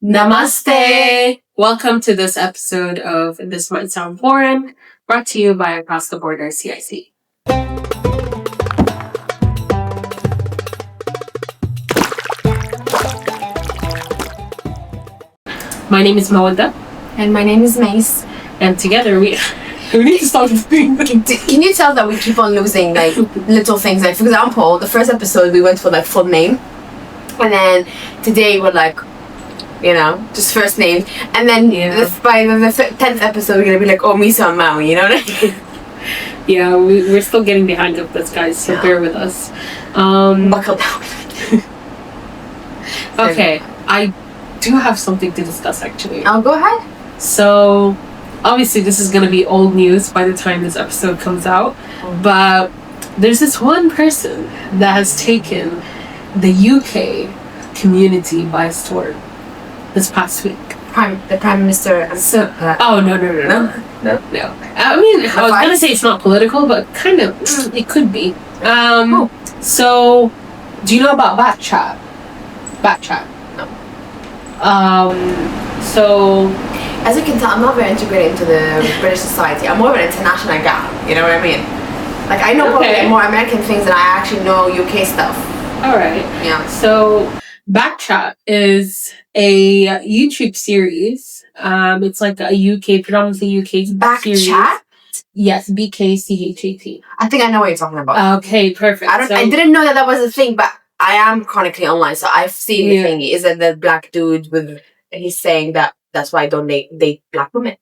Namaste! Welcome to this episode of This Might Sound Foreign, brought to you by Across the Border CIC. My name is Mawadda. And my name is Mace. And together we need to stop doing that. Can you tell that we keep on losing like little things? Like, for example, the first episode we went for like full name. And then today we're like, just first name. And then by the 10th episode we're going to be like, oh, Misa and Maui, you know what I mean? Yeah, we're still getting the hang of this, guys, so bear with us. Buckle down. Okay, I do have something to discuss, actually. Oh, go ahead. So, obviously this is going to be old news by the time this episode comes out, but there's this one person that has taken the UK community by storm this past week. The Prime Minister. No. I mean, I was going to say it's not political, but kind of, it could be. So, do you know about Backchat? No. So, as you can tell, I'm not very integrated into the British society. I'm more of an international gal, you know what I mean? Like, I know probably more American things than I actually know UK stuff. Alright. Yeah. So, Backchat is a YouTube series. It's like a predominantly UK series. Backchat? Yes, BKCHAT. I think I know what you're talking about. Okay, perfect. I didn't know that was a thing, but I am chronically online, so I've seen the thingy. Is it the black dude he's saying that's why I don't date black women?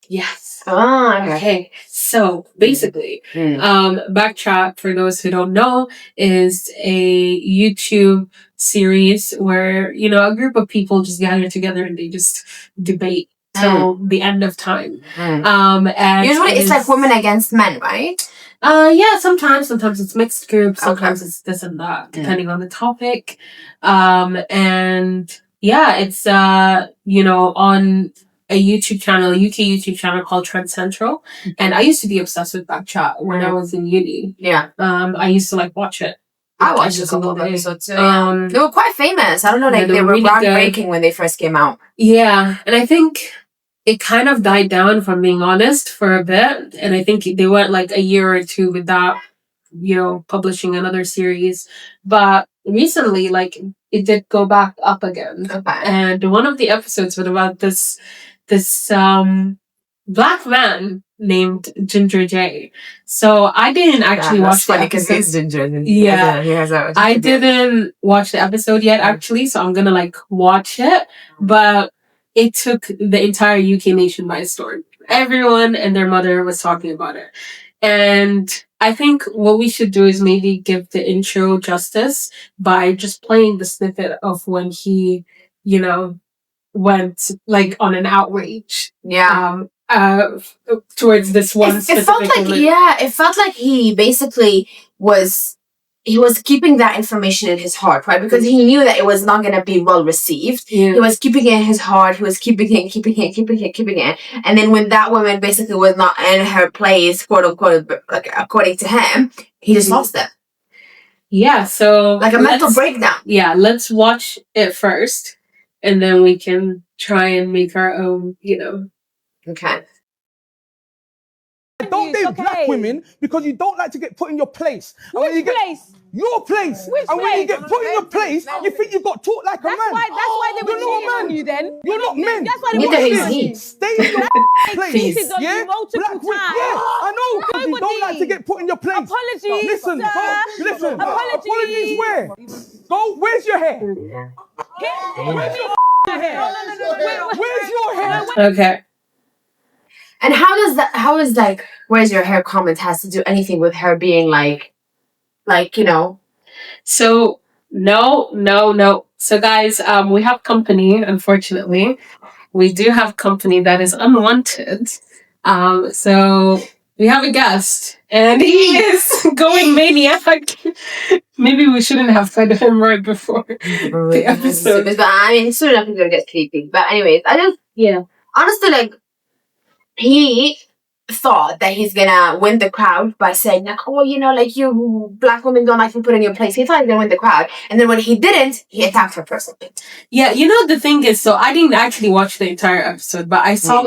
Yes. Okay. So basically, Backchat, for those who don't know, is a YouTube series where, a group of people just gather together and they just debate till the end of time. And usually it's like women against men, right? Yeah, sometimes it's mixed groups, sometimes it's this and that, depending on the topic. And yeah, it's, on a UK YouTube channel called Trend Central. And I used to be obsessed with Backchat when I was in uni. Yeah. I used to watch it. I watched a couple of episodes too. They were quite famous. I don't know, they were really groundbreaking when they first came out. Yeah, and I think it kind of died down, if I'm being honest, for a bit. And I think they went a year or two without, publishing another series. But recently, it did go back up again. Okay. And one of the episodes was about this black man named Ginger J. So I didn't actually watch the episode. That's funny because he's ginger. Yeah. I didn't watch the episode yet, actually. So I'm going to watch it. But it took the entire UK nation by storm. Everyone and their mother was talking about it. And I think what we should do is maybe give the intro justice by just playing the snippet of when he, went on an outrage. Yeah. Towards this one it felt like he basically was keeping that information in his heart, right? Because he knew that it was not going to be well received. Yeah. He was keeping it in his heart. He was keeping it. And then when that woman basically was not in her place, quote unquote, according to him, he just lost it. Yeah, so... a mental breakdown. Yeah, let's watch it first. And then we can try and make our own, Okay. Don't date black women because you don't like to get put in your place. And when you get place? Your place. Which and when you place? get put in your place, you think you got taught like a man. That's why they were You're not cheating on man. you then. You're not men. That's why they Neither were is cheating on he. you. Stay in your place. Cheated on Yeah? you multiple Black women. times. Yeah, I know. Because you don't like to get put in your place. Apologies, Listen, sir. go. Listen. Apologies. Where? Go. Where's your hair? Where's your hair? Where's your hair? Okay. And how is where's your hair comment has to do anything with her being So, no. So guys, we have company, unfortunately. We do have company that is unwanted. So we have a guest, and he is going maniac. Maybe we shouldn't have said him right before the episode. But I mean, soon enough, it's gonna get creepy. But anyways, honestly, thought that he's gonna win the crowd by saying like, oh, you know, like you black women don't like to put in your place. He thought he was gonna win the crowd, and then when he didn't, he attacked her personally. Yeah, the thing is, so I didn't actually watch the entire episode, but I saw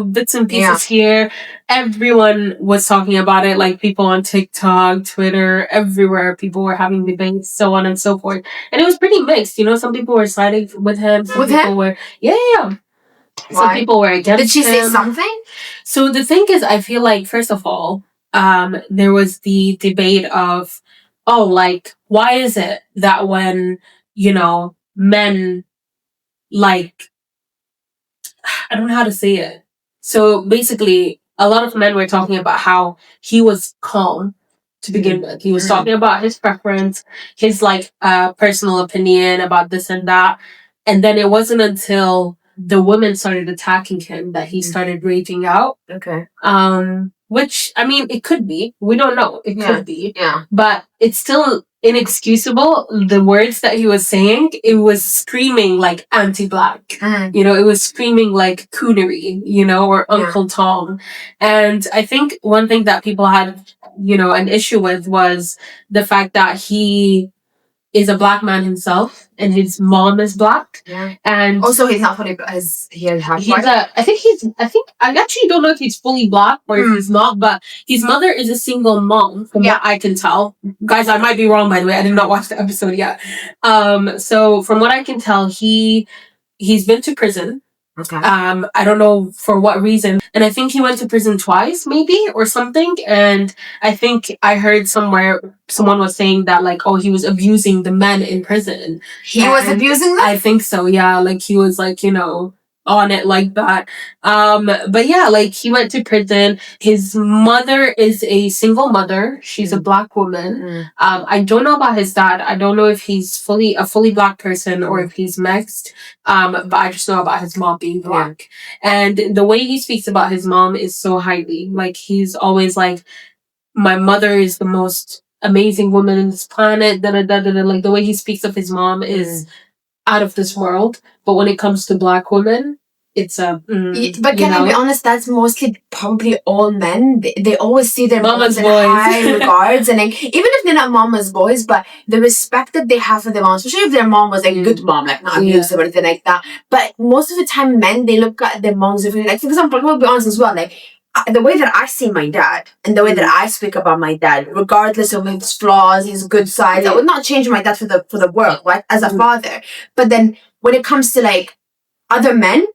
bits and pieces here. Everyone was talking about it, like people on TikTok, Twitter, everywhere. People were having debates, so on and so forth. And it was pretty mixed. Some people were siding with him. Some people were, yeah. Some people were against him. Did she say something? So the thing is, I feel like, first of all, there was the debate of, why is it that when, men, like, I don't know how to say it. So basically, a lot of men were talking about how he was calm to begin with. He was talking about his preference, his, personal opinion about this and that. And then it wasn't until the women started attacking him that he started raging out. Okay. Which, I mean, it could be. We don't know. It could be. Yeah. But it's still inexcusable. The words that he was saying, it was screaming like anti-black. It was screaming like coonery, or Uncle Tom. And I think one thing that people had, an issue with was the fact that he is a black man himself, and his mom is black. Yeah. And also, he's not fully. He has half white. I actually don't know if he's fully black or if he's not, but his mother is a single mom, from what I can tell. Guys, I might be wrong, by the way. I did not watch the episode yet. So from what I can tell, he's been to prison. Okay. I don't know for what reason. And I think he went to prison twice, maybe, or something. And I think I heard somewhere someone was saying that, he was abusing the men in prison. He was abusing them? I think so, yeah. He was, on it like that. But yeah, he went to prison. His mother is a single mother. She's a black woman. I don't know about his dad. I don't know if he's a fully black person or if he's mixed. But I just know about his mom being black. And the way he speaks about his mom is so highly. He's always my mother is the most amazing woman on this planet. The way he speaks of his mom is out of this world. But when it comes to black women, it's but can I be honest, that's mostly probably all men. They always see their moms in high regards, and even if they're not mama's boys, but the respect that they have for their mom, especially if their mom was a good mom, not abusive or anything like that. But most of the time, men, they look at their moms differently. For example, we'll be honest as well, the way that I see my dad and the way that I speak about my dad, regardless of his flaws, his good sides, I would not change my dad for the world, right? As a father. But then when it comes to other men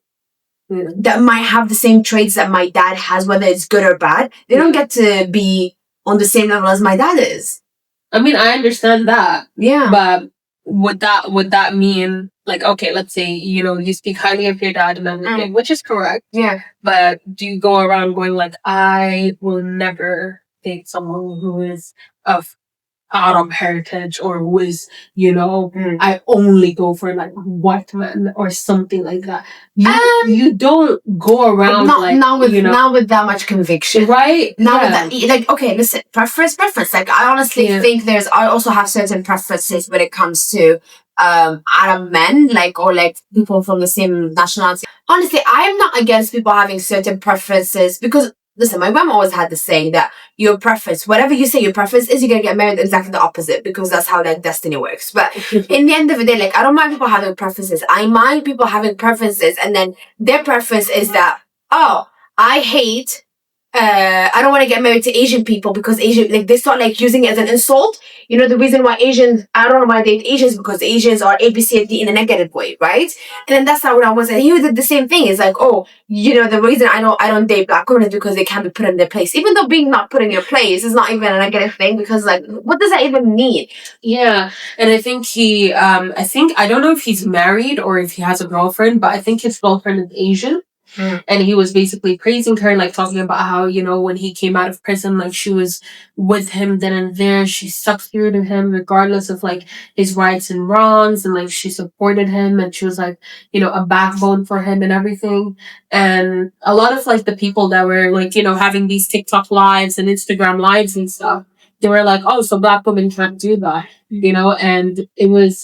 that might have the same traits that my dad has, whether it's good or bad, they don't get to be on the same level as my dad is. I mean, I understand that. Yeah. But would that mean okay, let's say, you speak highly of your dad and everything, which is correct. Yeah. But do you go around going I will never date someone who is of Arab heritage or who is, I only go for white men or something like that. You don't go around not with that much conviction, right? Not with that. Okay, listen, preference. I honestly think I also have certain preferences when it comes to Arab men, or people from the same nationality. Honestly, I'm not against people having certain preferences because. Listen, my mom always had the saying that your preference, whatever you say your preference is, you're going to get married exactly the opposite because that's how destiny works. But in the end of the day, I don't mind people having preferences. I mind people having preferences and then their preference is that, I hate, I don't want to get married to Asian people because Asian, they start using it as an insult. The reason why Asians, I don't know why they date Asians because Asians are A, B, C, and D in a negative way, right? And then that's not what I was saying. He did the same thing. It's the reason I don't date black women is because they can't be put in their place. Even though being not put in your place is not even a negative thing because what does that even mean? Yeah. And I think I don't know if he's married or if he has a girlfriend, but I think his girlfriend is Asian. And he was basically praising her, talking about how, when he came out of prison, she was with him then and there. She stuck through to him regardless of, his rights and wrongs. And, she supported him and she was, a backbone for him and everything. And a lot of, the people that were, having these TikTok lives and Instagram lives and stuff, they were oh, so black women can't do that, and it was,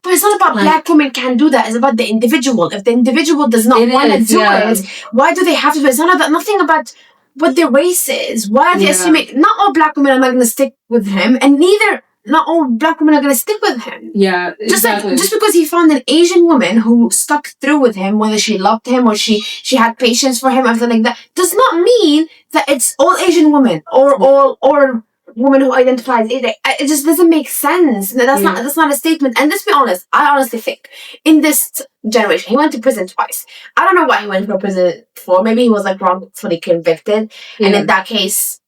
but it's not about black women can't do that. It's about the individual. If the individual does not want to do it, why do they have to do it? It's not about nothing about what their race is. Why are they Yeah. assuming not all black women are not going to stick with him, and neither not all black women are going to stick with him. Yeah, Just exactly. like just because he found an Asian woman who stuck through with him, whether she loved him or she had patience for him, everything like that, does not mean that it's all Asian women or women who identify as Asian. It just doesn't make sense. That's not a statement. And let's be honest, I honestly think in this generation, he went to prison twice. I don't know what he went to prison for. Maybe he was like wrongfully convicted, and in that case,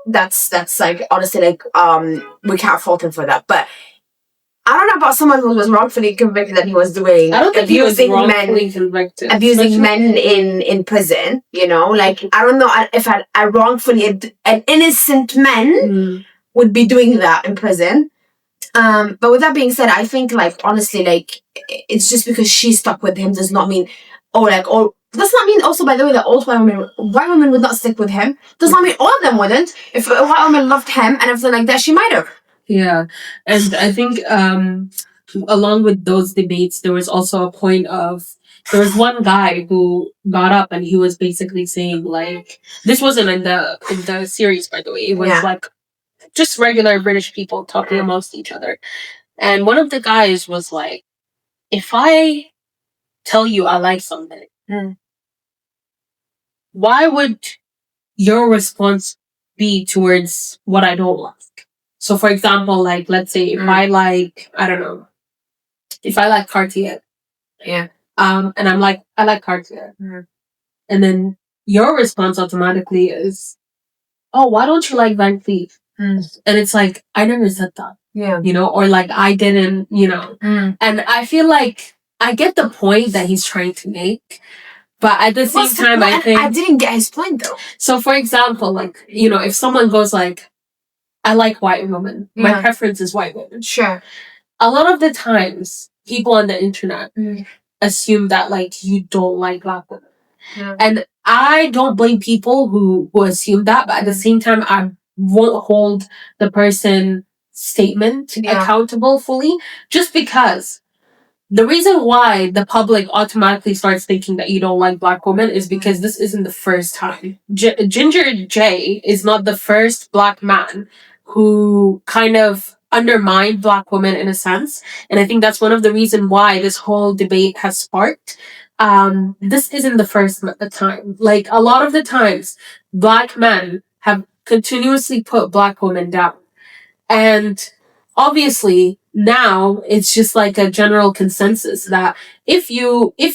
that's like honestly like we can't fault him for that. But I don't know about someone who was wrongfully convicted that he was doing I don't think abusing he was men, wrongfully convicted. abusing men in prison. You know, like I don't know if I wrongfully an innocent man would be doing that in prison. But with that being said, I think like honestly, like it's just because she stuck with him does not mean, does not mean also by the way that all white women would not stick with him. Does not mean all of them wouldn't. If a white woman loved him and everything like that, she might have. Yeah, and I think along with those debates, there was also a point of there was one guy who got up and he was basically saying like this wasn't in the series, by the way. It was like just regular British people talking amongst each other, and one of the guys was like, "If I tell you I like something, why would your response be towards what I don't like?" So, for example, like, let's say if I like, I don't know, if I like Cartier. Yeah. And I'm like, I like Cartier. And then your response automatically is, oh, why don't you like Van Cleef? And it's like, I never said that. Yeah. You know, or like, I didn't, you know. And I feel like I get the point that he's trying to make. But at the same time, I think... I didn't get his point, though. So, for example, like, you know, if someone goes like, I like white women. My preference is white women. Sure. A lot of the times, people on the internet assume that, like, you don't like black women. And I don't blame people who assume that, but at the same time, I won't hold the person's statement accountable fully, just because the reason why the public automatically starts thinking that you don't like black women is because this isn't the first time. Ginger J is not the first black man who kind of undermined black women in a sense. And I think that's one of the reasons why this whole debate has sparked. This isn't the first time. Like, a lot of the times, black men have continuously put black women down. And obviously, now it's just like a general consensus that if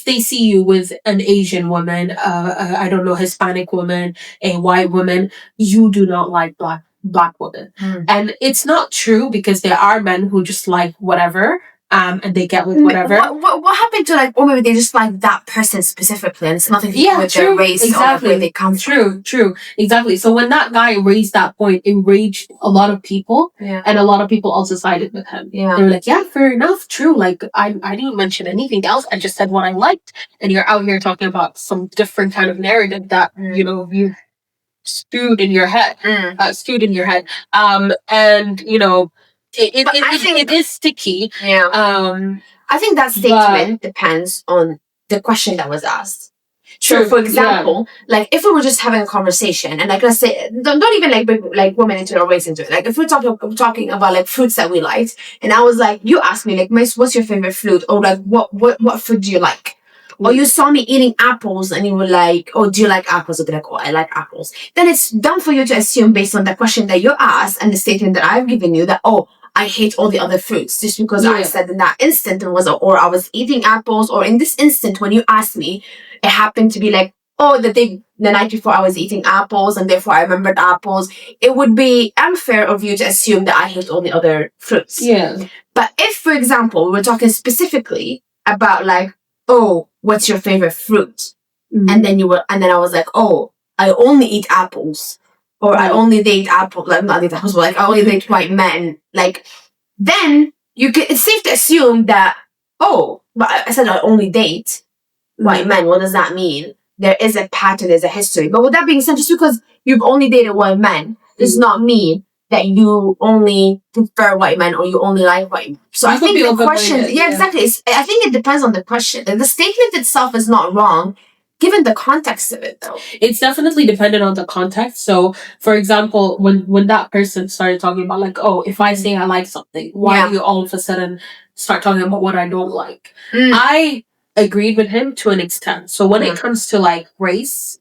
they see you with an Asian woman, I don't know, Hispanic woman, a white woman, you do not like black women. And it's not true, because there are men who just like whatever, and they get with whatever. What happened to like, or maybe they just like that person specifically, and it's nothing to do with their race or where they come from. True, exactly. So when that guy raised that point, it enraged a lot of people, and a lot of people also sided with him. They were like, yeah, fair enough, true. Like, I didn't mention anything else. I just said what I liked, and you're out here talking about some different kind of narrative that you know you stewed in your head, and you know. I think it is sticky. I think that statement depends on the question that was asked. True. So, for example, like if we were just having a conversation, and like let's say, don't even like bring like women into it or race into it. Like if we're talking about like fruits that we liked, and I was like, you asked me like, what's your favorite fruit, or like what fruit do you like? Or you saw me eating apples and you were like, oh, do you like apples? I'd be like, oh, I like apples. Then it's dumb for you to assume based on the question that you asked and the statement that I've given you that, oh, I hate all the other fruits just because I said in that instant or I was eating apples, or in this instant when you asked me, it happened to be like, oh, the night before I was eating apples and therefore I remembered apples. It would be unfair of you to assume that I hate all the other fruits. But if, for example, we're talking specifically about like, oh, what's your favorite fruit? And then I was like, oh, I only eat apples. Or I only date apples, like not date apples, but like I only date white men. Like, then it's safe to assume that, oh, but I said I only date white men. What does that mean? There is a pattern, there's a history. But with that being said, just because you've only dated white men does not mean that you only prefer white men or you only like white men. So I think the question, exactly. I think it depends on the question. The statement itself is not wrong. given the context of it, though. It's definitely dependent on the context. So, for example, when that person started talking about like, oh, if I say I like something, why do you all of a sudden start talking about what I don't like? I agreed with him to an extent. So when it comes to like race,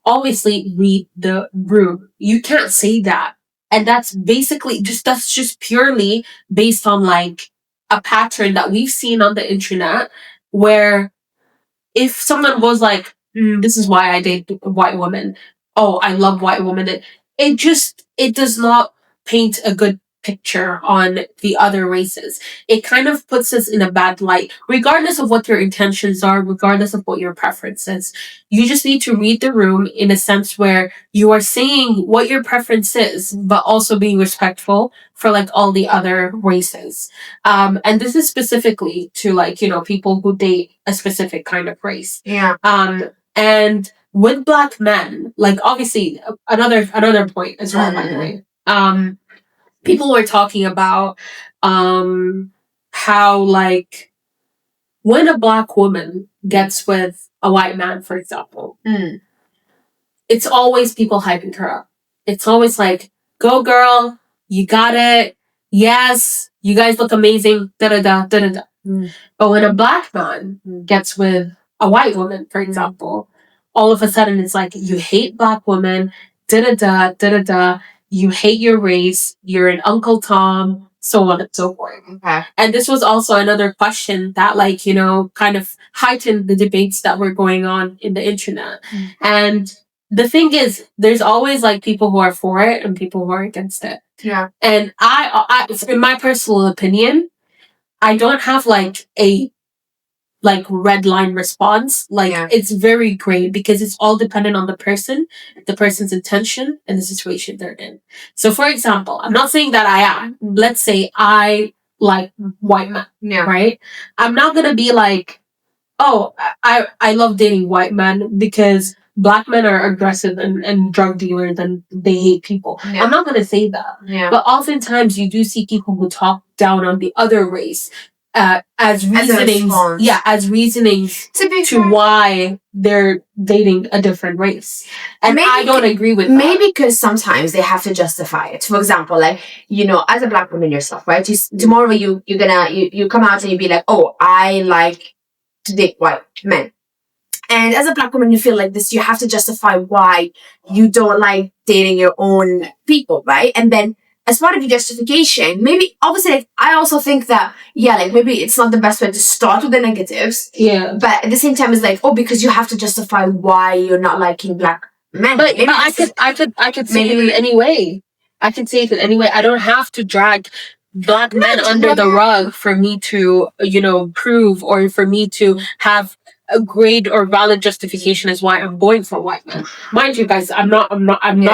obviously read the room. You can't say that. And that's just purely based on like a pattern that we've seen on the internet where if someone was like, this is why I date white women. Oh, I love white women. It does not paint a good picture on the other races. It kind of puts us in a bad light, regardless of what your intentions are, regardless of what your preference is. You just need to read the room in a sense where you are saying what your preference is, but also being respectful for like all the other races. And this is specifically to like, people who date a specific kind of race. Yeah. And with black men, like obviously another point as well, by the way. People were talking about how like when a black woman gets with a white man, for example, it's always people hyping her up. It's always like, go girl, you got it. Yes, you guys look amazing. Da da da da da da. But when a black man gets with a white woman, for example, all of a sudden it's like you hate black women. Da da da da da da. You hate your race. You're an Uncle Tom. So on and so forth. Okay. And this was also another question that, like, kind of heightened the debates that were going on in the internet. And the thing is, there's always like people who are for it and people who are against it. Yeah. And I in my personal opinion, I don't have like a red line response. It's very gray because it's all dependent on the person's intention, and the situation they're in. So, for example, I'm not saying that let's say I like white men, right? I'm not gonna be like, oh, I love dating white men because black men are aggressive and drug dealers and they hate people. I'm not gonna say that. But oftentimes you do see people who talk down on the other race as reasoning to why they're dating a different race. And maybe, I don't agree with that. Maybe because sometimes they have to justify it. For example, like, as a black woman yourself, right? Tomorrow you come out and you be like, oh, I like to date white men. And as a black woman, you feel like this, you have to justify why you don't like dating your own people, right? And then as part of your justification, maybe obviously, like, I also think that, maybe it's not the best way to start with the negatives. Yeah. But at the same time, it's like, oh, because you have to justify why you're not liking black men. But I could say it in any way. I can say it in any way. I don't have to drag black men under the rug for me to, prove, or for me to have a great or valid justification as why I'm going for white men. Mind you, guys, I'm not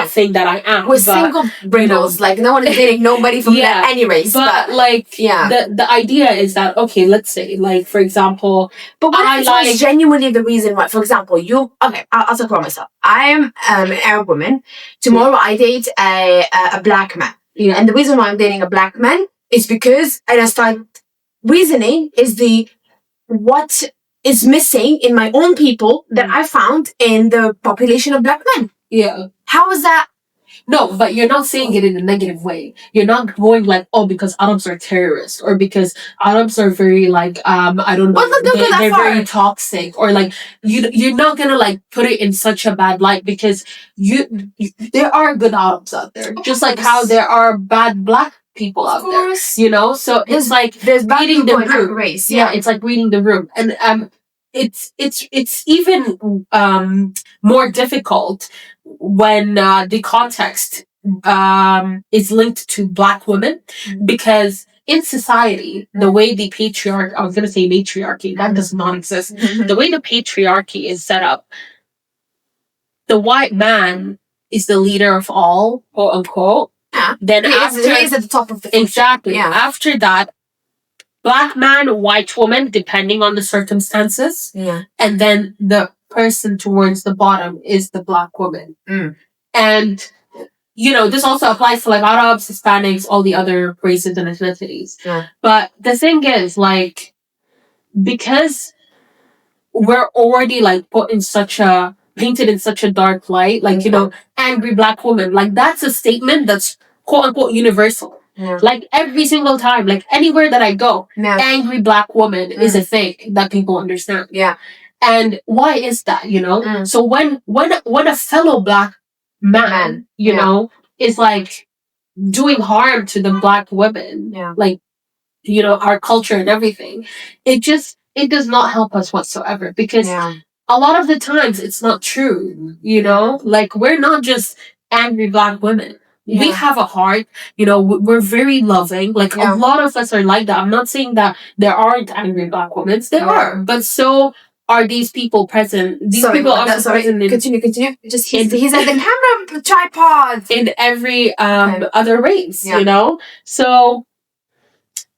saying that I am. We're single Brittles. Like, no one is dating nobody from any race. But the idea is that, okay, let's say, like, for example, but what if it was genuinely the reason why? For example, I'll talk about myself. I am an Arab woman. Tomorrow I date a black man. And the reason why I'm dating a black man is because, and I start reasoning, is what is missing in my own people that I found in the population of black men. Yeah. How is that? No, but you're not saying it in a negative way. You're not going like, oh, because Arabs are terrorists, or because Arabs are very like, I don't know, they're very toxic, or like, you're not gonna like put it in such a bad light, because there are good Arabs out there, just like how there are bad black people out there, so it's like there's reading the room. Race, it's like reading the room, and it's even more difficult when the context is linked to black women, because in society, the way the I was going to say matriarchy, that does not exist. The way the patriarchy is set up, the white man is the leader of all, quote unquote. Then he is at the top of the food. Exactly. After that, black man, white woman, depending on the circumstances. And then the person towards the bottom is the black woman. And, this also applies to like Arabs, Hispanics, all the other races and ethnicities. But the thing is, like, because we're already like put in such a painted in such a dark light, like angry black woman. Like that's a statement that's quote unquote universal. Yeah. Like every single time, like anywhere that I go, angry black woman is a thing that people understand. Yeah. And why is that? So when a fellow black man, is like doing harm to the black women, like our culture and everything, it does not help us whatsoever, because a lot of the times it's not true. Like we're not just angry black women. We have a heart. We're very loving. Like a lot of us are like that. I'm not saying that there aren't angry black women. There are, but so are these people present. These people are also present in, continue. Just he's at the camera tripod in every other race. So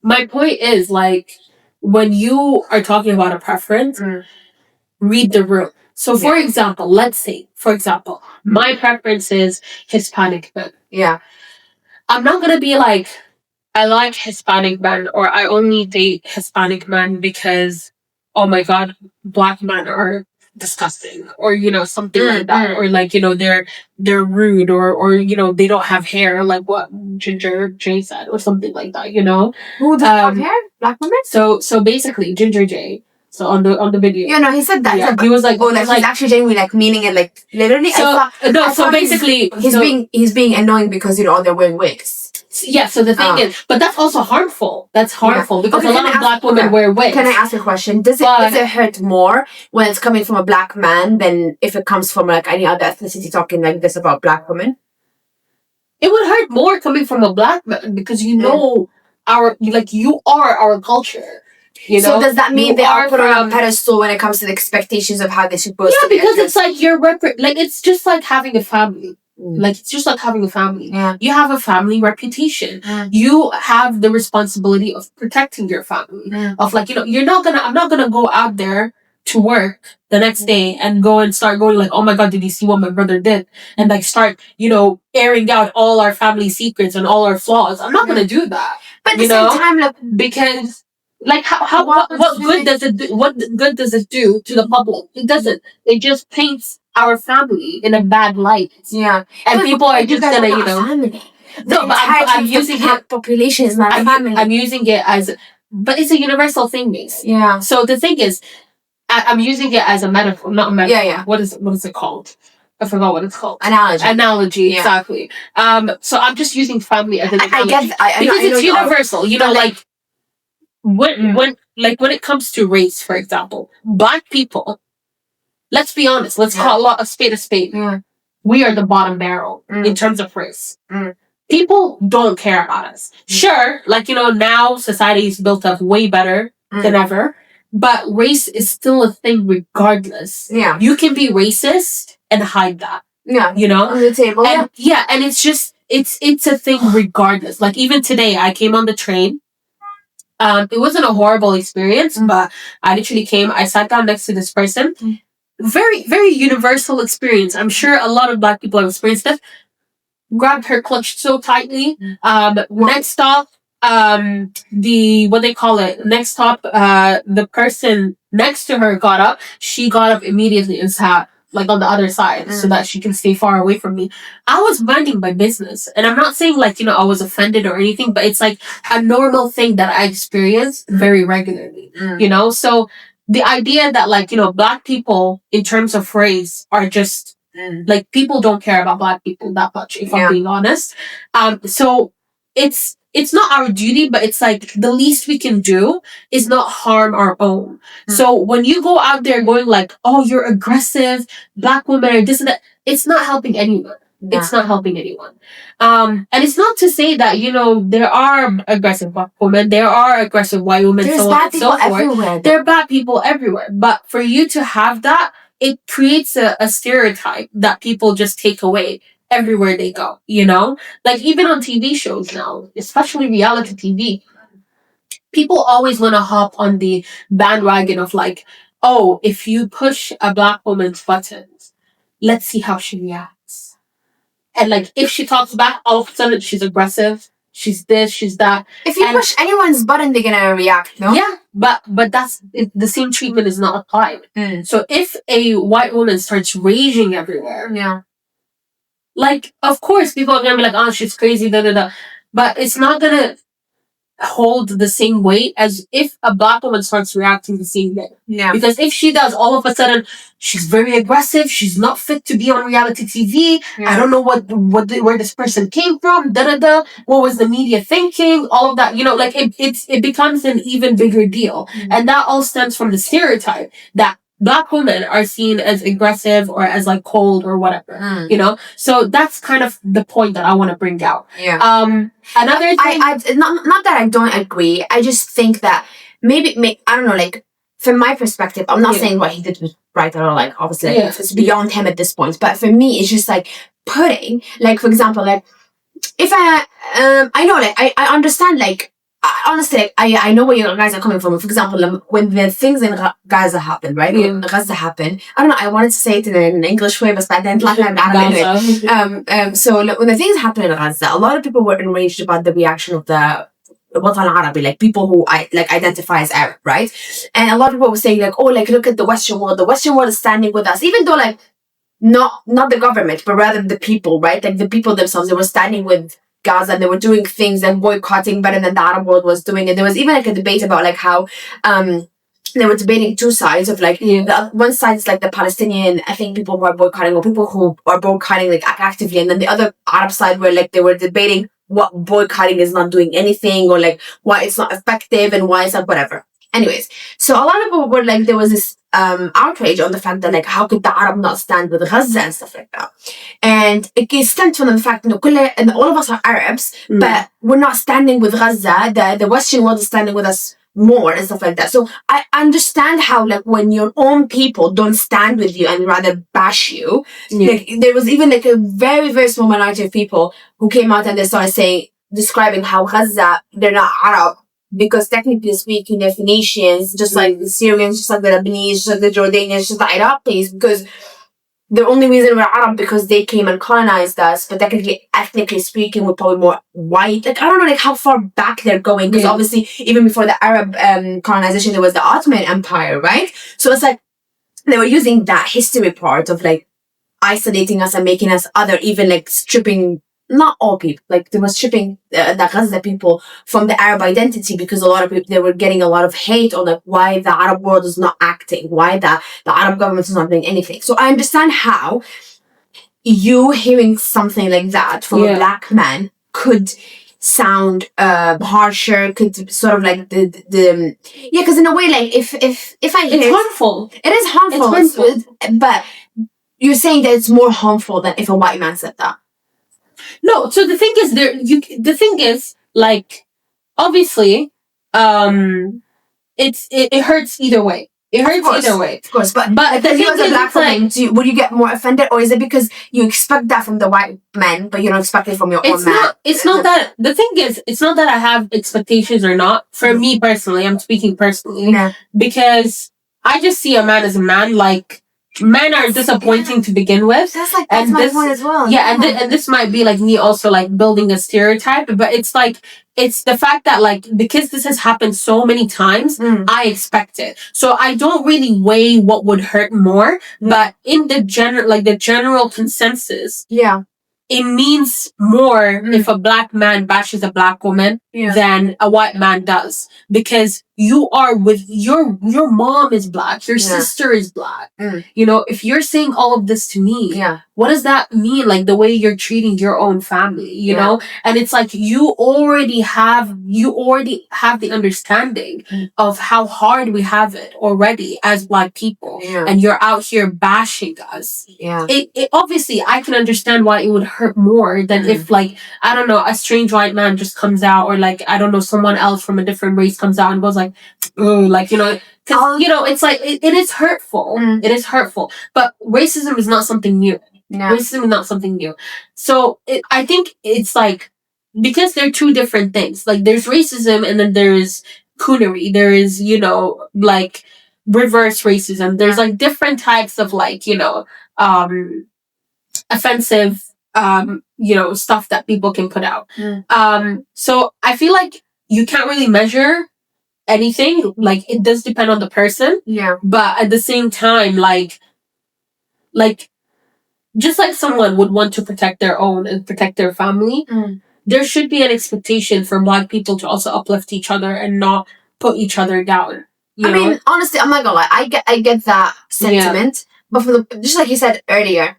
my point is, like, when you are talking about a preference, read the room. So, for example, my preference is Hispanic men. Yeah. I'm not gonna be like, I like Hispanic men, or I only date Hispanic men because, oh my god, black men are disgusting, or something like that, or like they're rude, or they don't have hair, like what Ginger J said, or something like that. Who doesn't have hair? Black women. So basically, Ginger J. So on the video, he said that. Yeah, he was like, he's actually genuinely like meaning it, like literally. So basically, he's being annoying because they're wearing wigs. Yeah, so the thing is, but that's also harmful. That's harmful because a lot of black women wear wigs. Can I ask you a question? Does it hurt more when it's coming from a black man than if it comes from like any other ethnicity talking like this about black women? It would hurt more coming from a black man because you are our culture. So does that mean they are put on a pedestal when it comes to the expectations of how they're supposed to be? Yeah, because it's like it's just like having a family. Like, it's just like having a family. Yeah. You have a family reputation. You have the responsibility of protecting your family. Of like, I'm not gonna go out there to work the next day and go and start going like, oh my god, did you see what my brother did? And like start, airing out all our family secrets and all our flaws. I'm not gonna do that. But at the same time, look, because like what good does it do? What good does it do to the public? It doesn't. It just paints our family in a bad light. Yeah. And but people are just gonna, family. No, but I'm using it. Population is not a family. I'm using it as, but it's a universal thing, base. Yeah. So the thing is, I'm using it as a metaphor, not a metaphor. Yeah. What is it called? I forgot what it's called. Analogy. Exactly. So I'm just using family as an analogy. Because it's universal. Like when it comes to race, for example, black people. Let's be honest. Let's call a spade a spade. Yeah. We are the bottom barrel in terms of race. People don't care about us. Sure, like, now society is built up way better than ever, but race is still a thing regardless. Yeah. You can be racist and hide that. Yeah. On the table. And, and it's just, it's a thing regardless. Like, even today, I came on the train. It wasn't a horrible experience, but I literally I sat down next to this person. Very, very universal experience. I'm sure a lot of black people have experienced this. Grabbed her clutch so tightly. Next stop, the person next to her got up. She got up immediately and sat like on the other side so that she can stay far away from me. I was minding my business, and I'm not saying like I was offended or anything, but it's like a normal thing that I experience very regularly. So the idea that like black people in terms of race are just like, people don't care about black people that much, if I'm being honest. So it's not our duty, but it's like the least we can do is not harm our own. So when you go out there going like, oh, you're aggressive, black women are this and that, it's not helping anyone. Yeah. It's not helping anyone. And it's not to say that, there are aggressive black women, there are aggressive white women, there's so on and so forth. Everywhere. There are bad people everywhere. But for you to have that, it creates a stereotype that people just take away everywhere they go, Like, even on TV shows now, especially reality TV, people always want to hop on the bandwagon of like, oh, if you push a black woman's buttons, let's see how she reacts. And like, if she talks back, all of a sudden she's aggressive. she's this, she's that. If you push anyone's button, they're gonna react, no? Yeah, but that's the same treatment is not applied. So if a white woman starts raging everywhere, Yeah. like, of course, people are gonna be like, "Oh, she's crazy," da da da. But it's not gonna hold the same weight as if a black woman starts reacting the same way. Yeah. Because if she does, all of a sudden, she's very aggressive. She's not fit to be on reality TV. Yeah. I don't know where this person came from. Da da da. What was the media thinking? All of that, like it becomes an even bigger deal, and that all stems from the stereotype that Black women are seen as aggressive or as like cold or whatever, So that's kind of the point that I want to bring out. Yeah. Another thing, I not that I don't agree. I just think that maybe I don't know. Like from my perspective, I'm not saying what he did was right or like obviously it's beyond him at this point. But for me, it's just like putting like for example like if I know like I understand like. Honestly, like, I know where you guys are coming from. For example, when the things in Gaza happened, right? When Gaza happened, I don't know. I wanted to say it in an English way, but then anyway. So like, when the things happened in Gaza, a lot of people were enraged about the reaction of the Watan Arabi, like people who identify as Arab, right? And a lot of people were saying like, oh, like look at the Western world. The Western world is standing with us, even though like not the government, but rather the people, right? Like the people themselves, they were standing with Gaza and they were doing things and boycotting better than the Arab world was doing. And there was even like a debate about like how they were debating two sides of like the one side is like the Palestinian, I think people who are boycotting or people who are boycotting like actively, and then the other Arab side where like they were debating what boycotting is not doing anything or like why it's not effective and why it's not whatever. Anyways, so a lot of people were like, there was this outrage on the fact that like, how could the Arab not stand with Gaza and stuff like that? And it stemmed from the fact that and all of us are Arabs, but we're not standing with Gaza. The Western world is standing with us more and stuff like that. So I understand how like when your own people don't stand with you and rather bash you, like there was even like a very, very small minority of people who came out and they started describing how Gaza, they're not Arab. Because technically speaking, they're Phoenicians, just like the Syrians, just like the Lebanese, just like the Jordanians, just the Iraqis, because the only reason we're Arab because they came and colonized us, but technically, ethnically speaking, we're probably more white. Like, I don't know like how far back they're going, because obviously, even before the Arab colonization, there was the Ottoman Empire, right? So it's like, they were using that history part of like isolating us and making us other, even like stripping not all people, like they were stripping the Gaza people from the Arab identity, because a lot of people, they were getting a lot of hate on like why the Arab world is not acting, why the Arab government is not doing anything. So I understand how you hearing something like that from a black man could sound harsher, could sort of like the because in a way like if I hear it's harmful. It is harmful. It's harmful. But you're saying that it's more harmful than if a white man said that. No, so the thing is, like, obviously, it hurts either way. It hurts either way. Of course, but the you as a black woman, like, would you get more offended, or is it because you expect that from the white men, but you don't expect it from your own man? It's not that. The thing is, it's not that I have expectations or not. For me personally, I'm speaking personally, because I just see a man as a man. Like, men are disappointing to begin with. That's my point as well. Yeah, and this might be like me also like building a stereotype, but it's like it's the fact that like because this has happened so many times, I expect it. So I don't really weigh what would hurt more, but in the general consensus, it means more if a black man bashes a black woman than a white man does, because you are with your mom is black, your sister is black. If you're saying all of this to me, what does that mean? Like the way you're treating your own family, you know? And it's like you already have the understanding of how hard we have it already as black people, and you're out here bashing us. It obviously I can understand why it would hurt more than if like I don't know, a strange white man just comes out, or like I don't know, someone else from a different race comes out and goes like, oh, like because it's like it is hurtful. It is hurtful, but racism is not something new. Racism is not something new. So I think it's like, because they're two different things. Like there's racism and then there's coonery. There is like reverse racism. There's like different types of like offensive stuff that people can put out. So I feel like you can't really measure anything. Like, it does depend on the person. Yeah. But at the same time, like just like someone would want to protect their own and protect their family, there should be an expectation for Black people to also uplift each other and not put each other down. You know? mean, honestly, I'm not gonna lie. I get that sentiment, but just like you said earlier,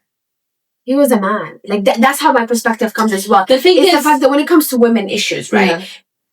he was a man. Like that's how my perspective comes as well. The thing is is, the fact that when it comes to women issues, right? Yeah.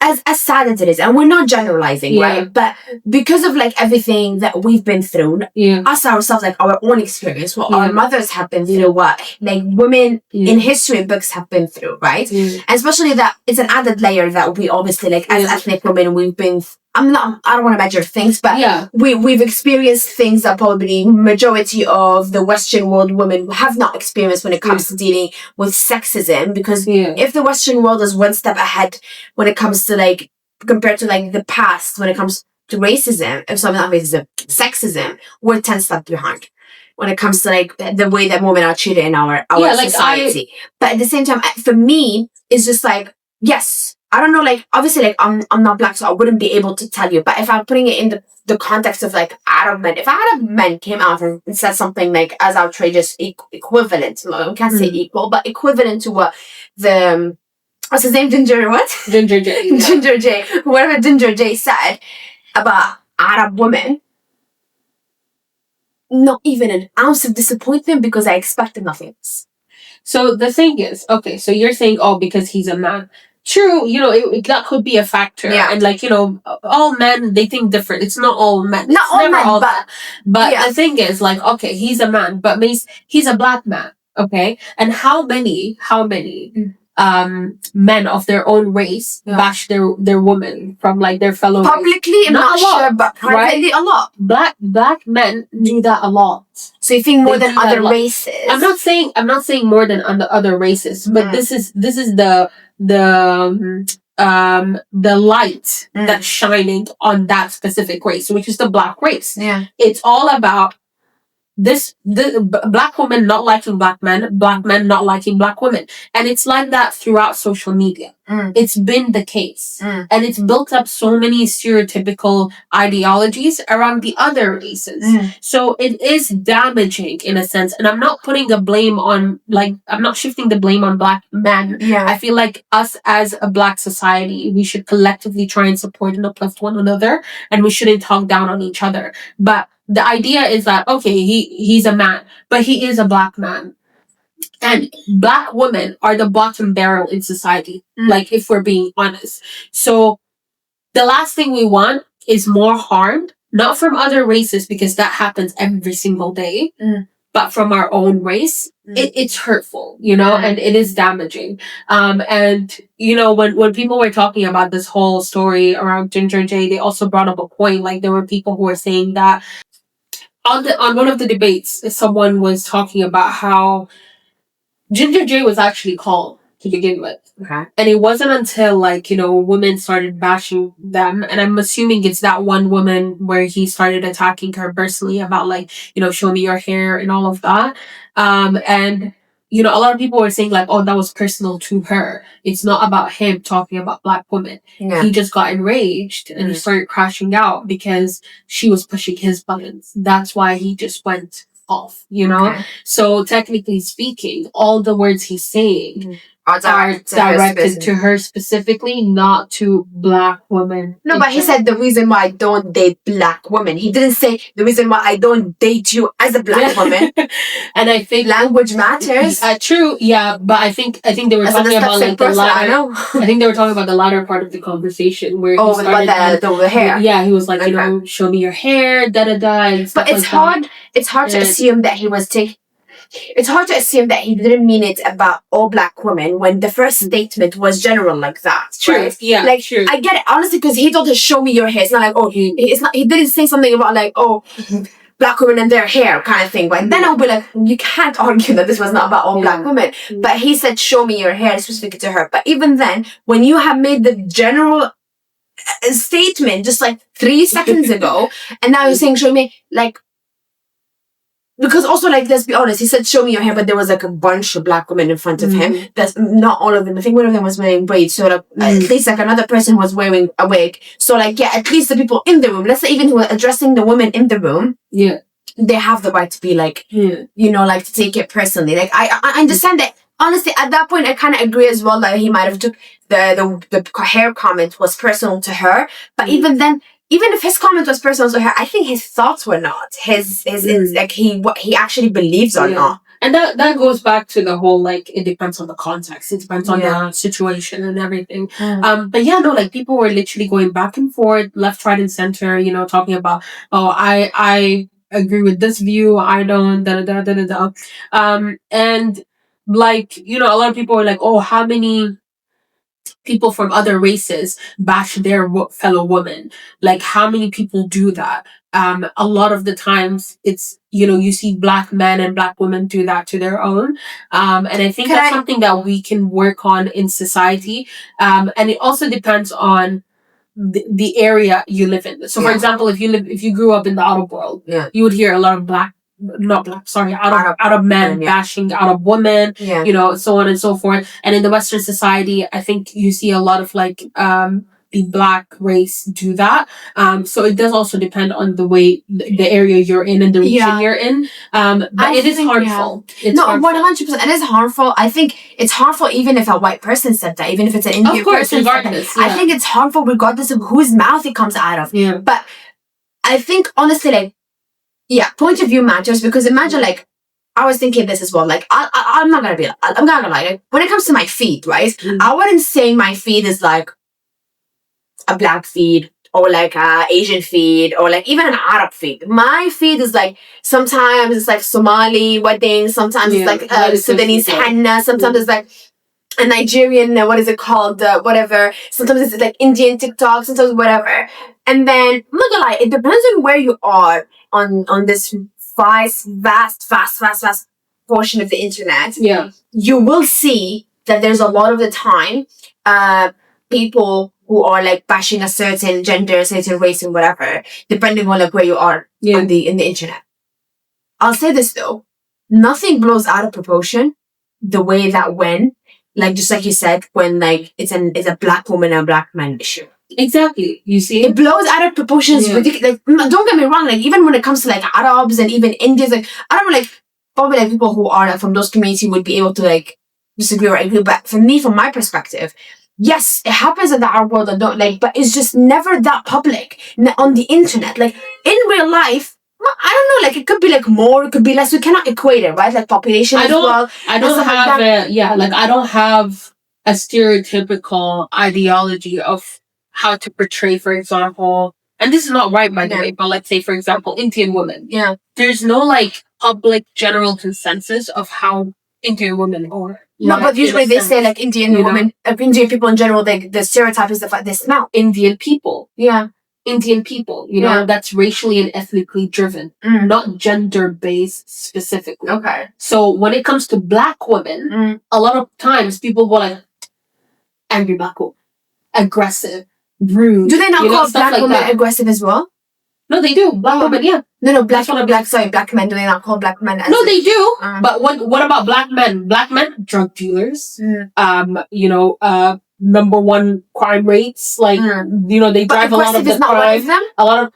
As sad as it is, and we're not generalizing, right? But because of like everything that we've been through, us ourselves, like our own experience, what our mothers have been through, what like women in history books have been through, right? And especially that it's an added layer that we obviously like as ethnic women we've been. I don't want to measure things, but we've experienced things that probably majority of the Western world women have not experienced when it comes to dealing with sexism. Because if the Western world is one step ahead when it comes to like compared to like the past when it comes to racism, not racism, sexism, we're 10 steps behind when it comes to like the way that women are treated in our society. But at the same time, for me, it's just like yes. I don't know, like, obviously, like, I'm not Black, so I wouldn't be able to tell you. But if I'm putting it in the context of, like, Arab men, if Arab men came out and said something, like, as outrageous, equivalent, I can't say equal, but equivalent to what what's his name, Ginger J. Yeah. Ginger J. Whatever Ginger J said about Arab women, not even an ounce of disappointment because I expected nothing else. So the thing is, okay, so you're saying, because he's a man. True, that could be a factor. Yeah. And like, all men, they think different. It's not all men. Not it's all men, but the thing is, like, okay, he's a man, but he's a Black man, okay? And how many men of their own race bash their women from like their fellow publicly race? I'm not sure, but privately a lot. Black men do that a lot. So you think more than other races? I'm not saying more than other races, but this is the light that's shining on that specific race, which is the Black race. Yeah. It's all about the Black women not liking Black men not liking Black women. And it's like that throughout social media. It's been the case. And it's built up so many stereotypical ideologies around the other races. So it is damaging in a sense. And I'm not putting a blame on, like, I'm not shifting the blame on Black men. Yeah. I feel like us as a Black society, we should collectively try and support and uplift one another. And we shouldn't talk down on each other. But the idea is that, okay, he's a man, but he is a Black man. And Black women are the bottom barrel in society, like, if we're being honest. So the last thing we want is more harm, not from other races, because that happens every single day, but from our own race. It's hurtful, and it is damaging. And, when people were talking about this whole story around Ginger J, they also brought up a point, like, there were people who were saying that on one of the debates, someone was talking about how Ginger J was actually called to begin with. Okay. And it wasn't until, like, women started bashing them. And I'm assuming it's that one woman where he started attacking her personally about, like, show me your hair and all of that. And, a lot of people were saying, like, oh, that was personal to her. It's not about him talking about Black women. Yeah. He just got enraged and he started crashing out because she was pushing his buttons. That's why he just went off, Okay. So technically speaking, all the words he's saying are directed to her specifically, not to Black women. No, but he said the reason why I don't date Black women. He didn't say the reason why I don't date you as a Black woman. And I think language matters. True, yeah, but I think they were talking about like the latter. I think they were talking about the latter part of the conversation where he started the hair. Yeah, he was like, show me your hair, da da da. And stuff but it's like hard. That. It's hard to assume that he was taking. It's hard to assume that he didn't mean it about all Black women when the first statement was general like that. True. Right? Yeah. Like, true. I get it, honestly, because he told her, show me your hair. It's not like, oh, it's not, he didn't say something about like, oh, Black women and their hair kind of thing. But then I'll be like, you can't argue that this was not about all Black women. But he said, show me your hair, specifically to her. But even then, when you have made the general statement just like 3 seconds ago, and now you're saying, show me, like, because also, like, let's be honest, he said, show me your hair, but there was like a bunch of black women in front of him. That's not all of them. I think one of them was wearing braids. So like, at least like another person was wearing a wig. So like, yeah, at least the people in the room, let's say even who were addressing the women in the room, they have the right to be like, you know, like to take it personally. Like I understand that. Honestly, at that point, I kind of agree as well that he might have took the hair comment was personal to her. But even then, even if his comment was personal to her, I think his thoughts were not. His like what he actually believes or not. And that goes back to the whole, like, it depends on the context. It depends on the situation and everything. But yeah, no, like, people were literally going back and forth, left, right, and center, you know, talking about, oh, I agree with this view, I don't, da. And, like, you know, a lot of people were like, oh, how many people from other races bash their fellow woman? Like, how many people do that? A lot of the times it's, you know, you see black men and black women do that to their own. And I think that's something that we can work on in society. And it also depends on the area you live in. So for example, if you grew up in the Arab world, you would hear a lot of Arab men bashing Arab women, you know, so on and so forth. And in the Western society, I think you see a lot of like the black race do that. So it does also depend on the way the area you're in and the region you're in. But it is harmful. It's no, harmful. 100%. It is harmful. I think it's harmful even if a white person said that, even if it's an Indian person. Regardless. I think it's harmful regardless of whose mouth it comes out of. But I think honestly, like, point of view matters, because imagine, like, I was thinking this as well. Like, I'm not gonna lie. Like, when it comes to my feed, right? I wouldn't say my feed is like a black feed or like a Asian feed or like even an Arab feed. My feed is like, sometimes it's like Somali weddings, sometimes it's like Sudanese henna, sometimes it's like a Nigerian, what is it called? Whatever. Sometimes it's like Indian TikTok, sometimes whatever. And then, I'm not gonna lie, it depends on where you are on this vast portion of the internet. You will see that there's a lot of the time people who are like bashing a certain gender, certain race and whatever, depending on like where you are in the internet. I'll say this though, nothing blows out of proportion the way that when, like, just like you said, when like it's a black woman and a black man issue. Exactly. You see, it blows out of proportions. Ridiculous. Like, don't get me wrong. Like, even when it comes to like Arabs and even Indians, like, I don't know, like, probably like people who are like, from those communities would be able to like disagree or agree. But for me, from my perspective, yes, it happens in the Arab world. I don't like, but it's just never that public on the internet. Like in real life, I don't know. Like, it could be like more, it could be less. We cannot equate it, right? Like population as well. I don't have I don't have a stereotypical ideology of how to portray, for example, and this is not right, by the way, but let's say, for example, Indian women. There's no like public general consensus of how Indian women are. No, but usually they say like Indian women, Indian people in general, the stereotype is the fact they smell. Indian people. Indian people, you know, that's racially and ethnically driven, not gender-based specifically. So when it comes to black women, a lot of times people go like, angry black woman, aggressive, rude. Do they not call black women aggressive as well? No, they do. Black women, No, black men. Do they not call black men? No, they do. But what about black men? Black men, drug dealers. You know, number one crime rates. Like, you know, they drive a lot of the crime. A lot of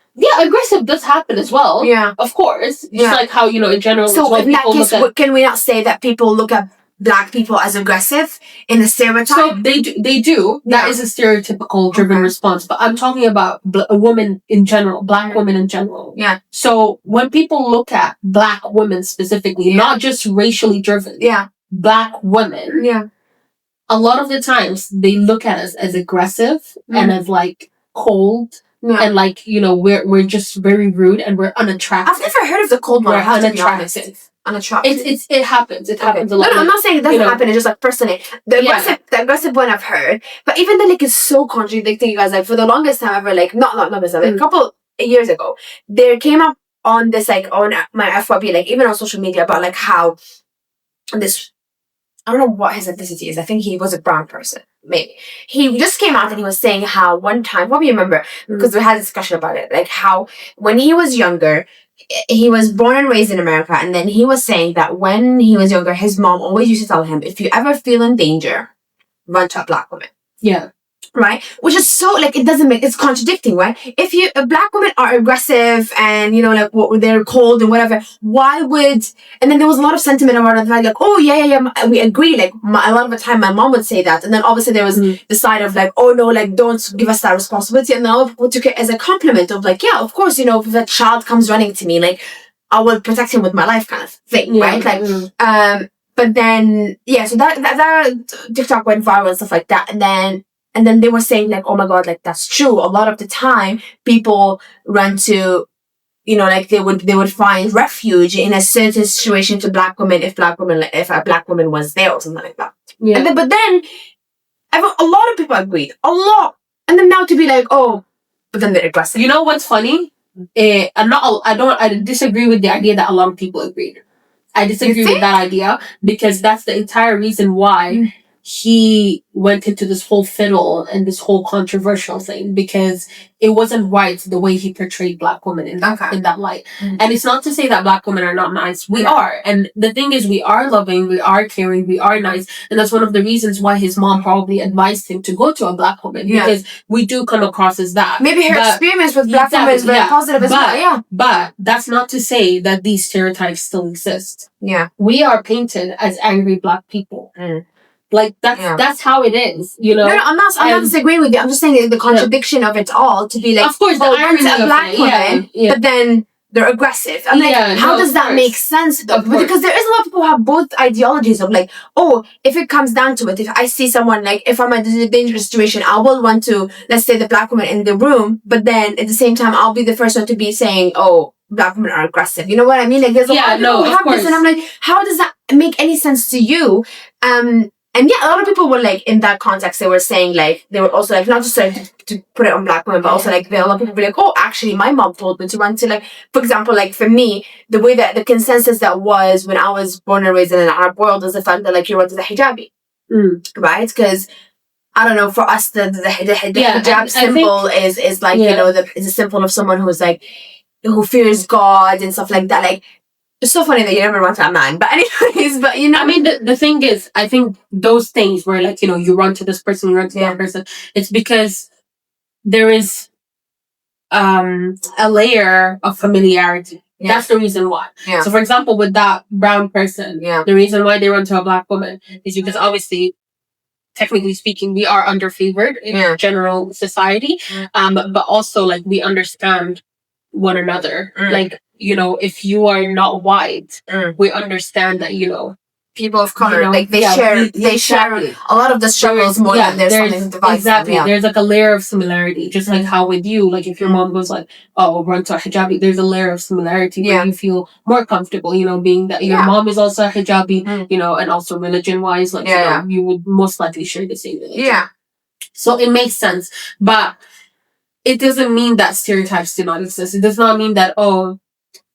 aggressive does happen as well. Of course. Just like how, you know, in general. So in that case, can we not say that people look at black people as aggressive in a stereotype? So they do. That is a stereotypical driven response. But I'm talking about a woman in general, black women in general. So when people look at black women specifically, not just racially driven, black women, a lot of the times they look at us as aggressive and as like cold. And like, you know, we're just very rude and we're unattractive. I've never heard of the cold one. We're unattractive. It happens. It happens a lot. No, I'm not saying it doesn't happen. It's just like personally, the aggressive one I've heard. But even then, like, it's so contradicting, you guys. Like, for the longest time ever, like, not longest time, a couple years ago, there came up on this, like, on my FYP, like, even on social media, about like how this, I don't know what his ethnicity is. I think he was a brown person. Maybe. He just came out and he was saying how one time, probably remember, because we had a discussion about it, like how when he was younger, he was born and raised in America, and then he was saying that when he was younger, his mom always used to tell him, if you ever feel in danger, run to a black woman. Yeah. Right? Which is so, like, it's contradicting, right? If black women are aggressive and, like, what they're cold and whatever, why would, and then there was a lot of sentiment around that, like, oh, yeah, we agree. Like, a lot of the time my mom would say that. And then obviously there was the side of, like, oh, no, like, don't give us that responsibility. And then a lot of people took it as a compliment of, like, yeah, of course, if a child comes running to me, like, I will protect him with my life kind of thing, right? Like, but then, yeah, so that TikTok went viral and stuff like that. And then they were saying, like, oh my God, like, that's true. A lot of the time, people run to, like, they would find refuge in a certain situation to black women if a black woman was there or something like that. Yeah. But then, a lot of people agreed. A lot. And then now to be like, oh, but then they're aggressive. You know what's funny? I disagree with the idea that a lot of people agreed. I disagree with that idea because that's the entire reason why he went into this whole fiddle and this whole controversial thing, because it wasn't right the way he portrayed black women in that light. And it's not to say that black women are not nice. We are. And the thing is, we are loving, we are caring, we are nice. And that's one of the reasons why his mom probably advised him to go to a black woman, because we do come across as that. Maybe her experience with black women is very positive as well. Yeah. But that's not to say that these stereotypes still exist. Yeah. We are painted as angry black people. Like, that's how it is, No, I'm not disagreeing with you. I'm just saying the contradiction of it all, to be like, of course, a black woman, but then they're aggressive. I'm like, how does that make sense? Because there is a lot of people who have both ideologies of, like, oh, if it comes down to it, if I see someone, like, if I'm in a dangerous situation, I will want to, let's say, the black woman in the room, but then at the same time, I'll be the first one to be saying, oh, black women are aggressive. You know what I mean? Like, there's a lot of people who have this, and I'm like, how does that make any sense to you? And yeah, a lot of people were like, in that context, they were saying, like, they were also like, not just like to put it on black women, but also like, a lot of people were like, oh, actually, my mom told me to run to, like, for example, like, for me, the way that the consensus that was when I was born and raised in an Arab world is the fact that, like, you run to the hijabi, right? Because I don't know, for us, the hijab symbol is like, is a symbol of someone who's like, who fears God and stuff like that. Like, it's so funny that you never run to a man, but anyways, but I mean, the thing is, I think those things where, like, you run to this person, you run to that person, it's because there is a layer of familiarity. That's the reason why. So, for example, with that brown person, the reason why they run to a black woman is because obviously, technically speaking, we are underfavored in general society, but also, like, we understand one another. Like, if you are not white, we understand that, people of color, like, they share a lot of the struggles more than there's something divides. Exactly. There's like a layer of similarity, just like how with you, like, if your mom goes like, oh, run to a hijabi, there's a layer of similarity where you feel more comfortable, being that your mom is also a hijabi, and also religion wise, like, you would most likely share the same religion. Yeah. So it makes sense. But it doesn't mean that stereotypes do not exist. It does not mean that, oh,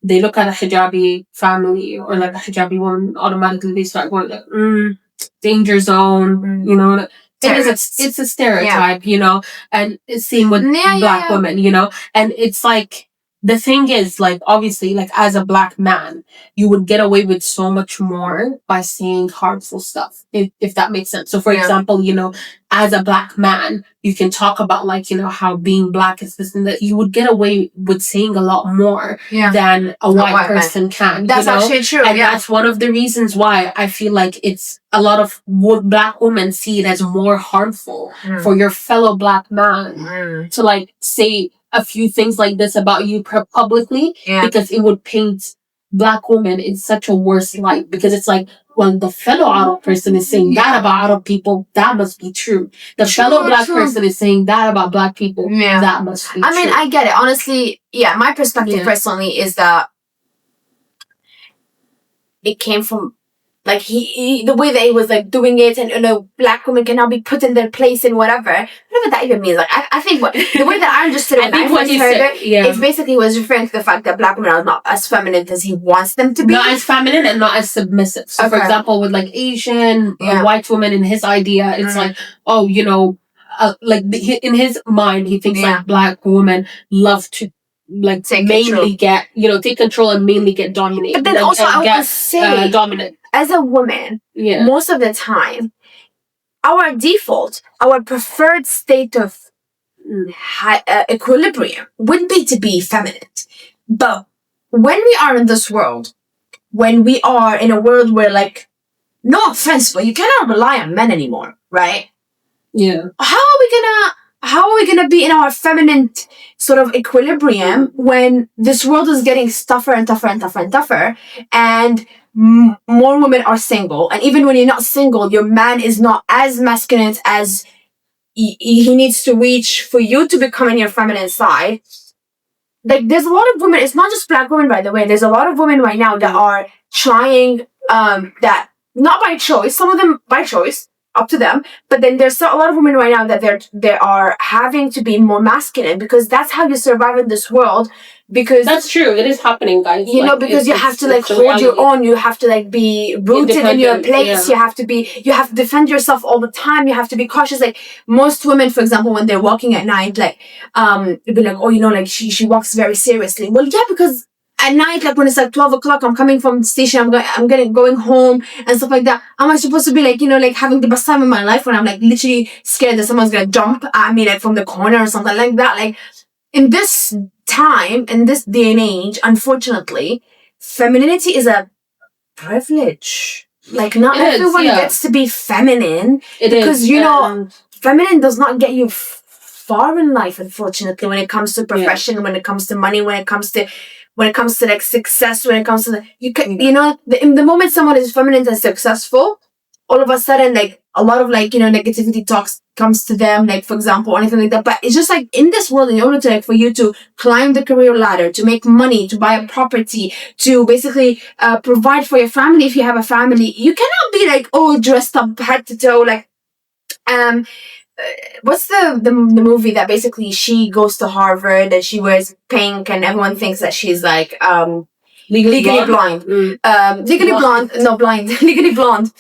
they look at a hijabi family or like a hijabi woman, automatically they start going like, danger zone, it's a stereotype, and it's same with black women, and it's like, the thing is, like, obviously, like, as a black man, you would get away with so much more by saying harmful stuff, if that makes sense. So, for example, as a black man, you can talk about, like, how being black is this and that. You would get away with saying a lot more than a white person can. That's actually true. And that's one of the reasons why I feel like it's a lot of black women see it as more harmful for your fellow black man to, like, say a few things like this about you publicly, because it would paint black women in such a worse light, because it's like, when the fellow Arab person is saying that about Arab people, that must be true. The fellow black person is saying that about black people, that must be true. I mean, I get it. Honestly, my perspective personally is that it came from, like, he the way that he was, like, doing it, and black women can now be put in their place and whatever that even means. Like, I think the way that I understood it when I first heard it, it's basically was referring to the fact that black women are not as feminine as he wants them to be. Not as feminine and not as submissive. So, for example, with, like, Asian white women, in his idea, it's like, oh, like, in his mind, he thinks like black women love to like Take mainly get, take control and mainly get dominated. But then and, also and I get, would say, dominant. as a woman, Yeah. most of the time, our default, our preferred state of equilibrium would be to be feminine. But when we are in this world, when we are in a world where, like, no offense, but you cannot rely on men anymore, right? Yeah. How are we gonna be in our feminine sort of equilibrium when this world is getting tougher and tougher and tougher and tougher, and more women are single, and even when you're not single, your man is not as masculine as he needs to reach for you to become in your feminine side. Like, there's a lot of women, it's not just black women, by the way, there's a lot of women right now that are trying that, not by choice, some of them by choice, up to them, but then there's a lot of women right now that they are having to be more masculine, because that's how you survive in this world. Because that's true, it is happening, guys. You know, because you have to, like, hold your own, you have to, like, be rooted in your place, you have to defend yourself all the time, you have to be cautious. Like, most women, for example, when they're walking at night, like, they'd be like, oh, like, she walks very seriously. Well, yeah, because at night, like, when it's like 12 o'clock, I'm coming from the station, I'm going home and stuff like that. Am I supposed to be, like, like, having the best time of my life when I'm, like, literally scared that someone's gonna jump at me, like, from the corner or something like that? Like, in this time, in this day and age, unfortunately, femininity is a privilege. Like, not everyone gets to be feminine. Because feminine does not get you far in life, unfortunately, when it comes to profession, when it comes to money, when it comes to like success, when it comes to in the moment someone is feminine and successful, all of a sudden, like, a lot of, like, negativity talks comes to them, like, for example, or anything like that. But it's just like, in this world, in order to, like, for you to climb the career ladder, to make money, to buy a property, to basically provide for your family, if you have a family, you cannot be, like, all dressed up head to toe, like, what's the movie that basically she goes to Harvard and she wears pink and everyone thinks that she's, like, Legally Blonde. Legally Blonde. No, Blind. Legally Blonde.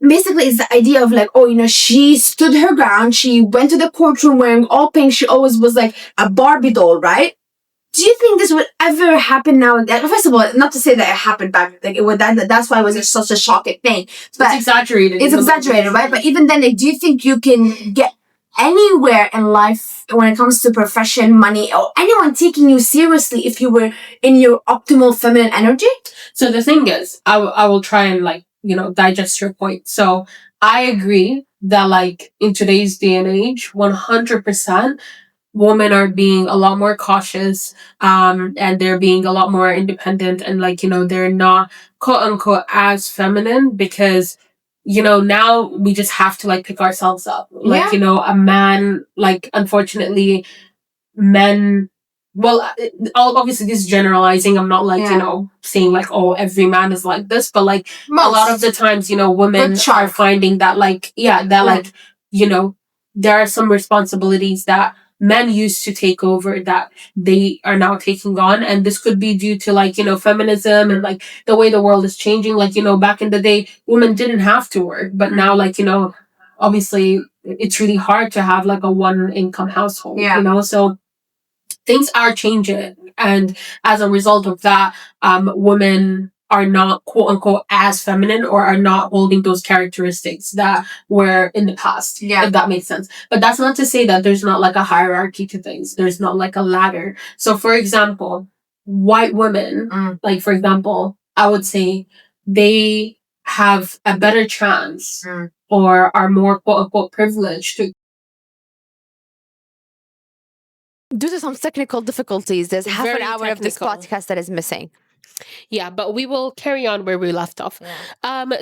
Basically, it's the idea of, like, oh, she stood her ground. She went to the courtroom wearing all pink. She always was like a Barbie doll, right? Do you think this would ever happen now? First of all, not to say that it happened back, like, it would. That's why it was such a shocking thing. But it's exaggerated. It's exaggerated, right? But even then, like, do you think you can get anywhere in life when it comes to profession, money, or anyone taking you seriously if you were in your optimal feminine energy? So the thing is, I will try and, like, digest your point. So I agree that, like, in today's day and age, 100%, women are being a lot more cautious, and they're being a lot more independent, and, like, they're not quote unquote as feminine, because now we just have to, like, pick ourselves up. Like, a man, like, unfortunately, men, well, obviously this is generalizing. I'm not, like, saying, like, oh, every man is like this, but, like, a lot of the times, women are finding that, like, like, there are some responsibilities that men used to take over that they are now taking on, and this could be due to, like, feminism and, like, the way the world is changing. Like, back in the day, women didn't have to work, but now, like, obviously it's really hard to have, like, a one income household, so things are changing, and as a result of that, women are not quote unquote as feminine, or are not holding those characteristics that were in the past. If that makes sense. But that's not to say that there's not, like, a hierarchy to things. There's not, like, a ladder. So, for example, white women, like, for example, I would say they have a better chance, or are more quote unquote privileged to. Due to some technical difficulties, there's half an hour of this podcast that is missing. Yeah, but we will carry on where we left off.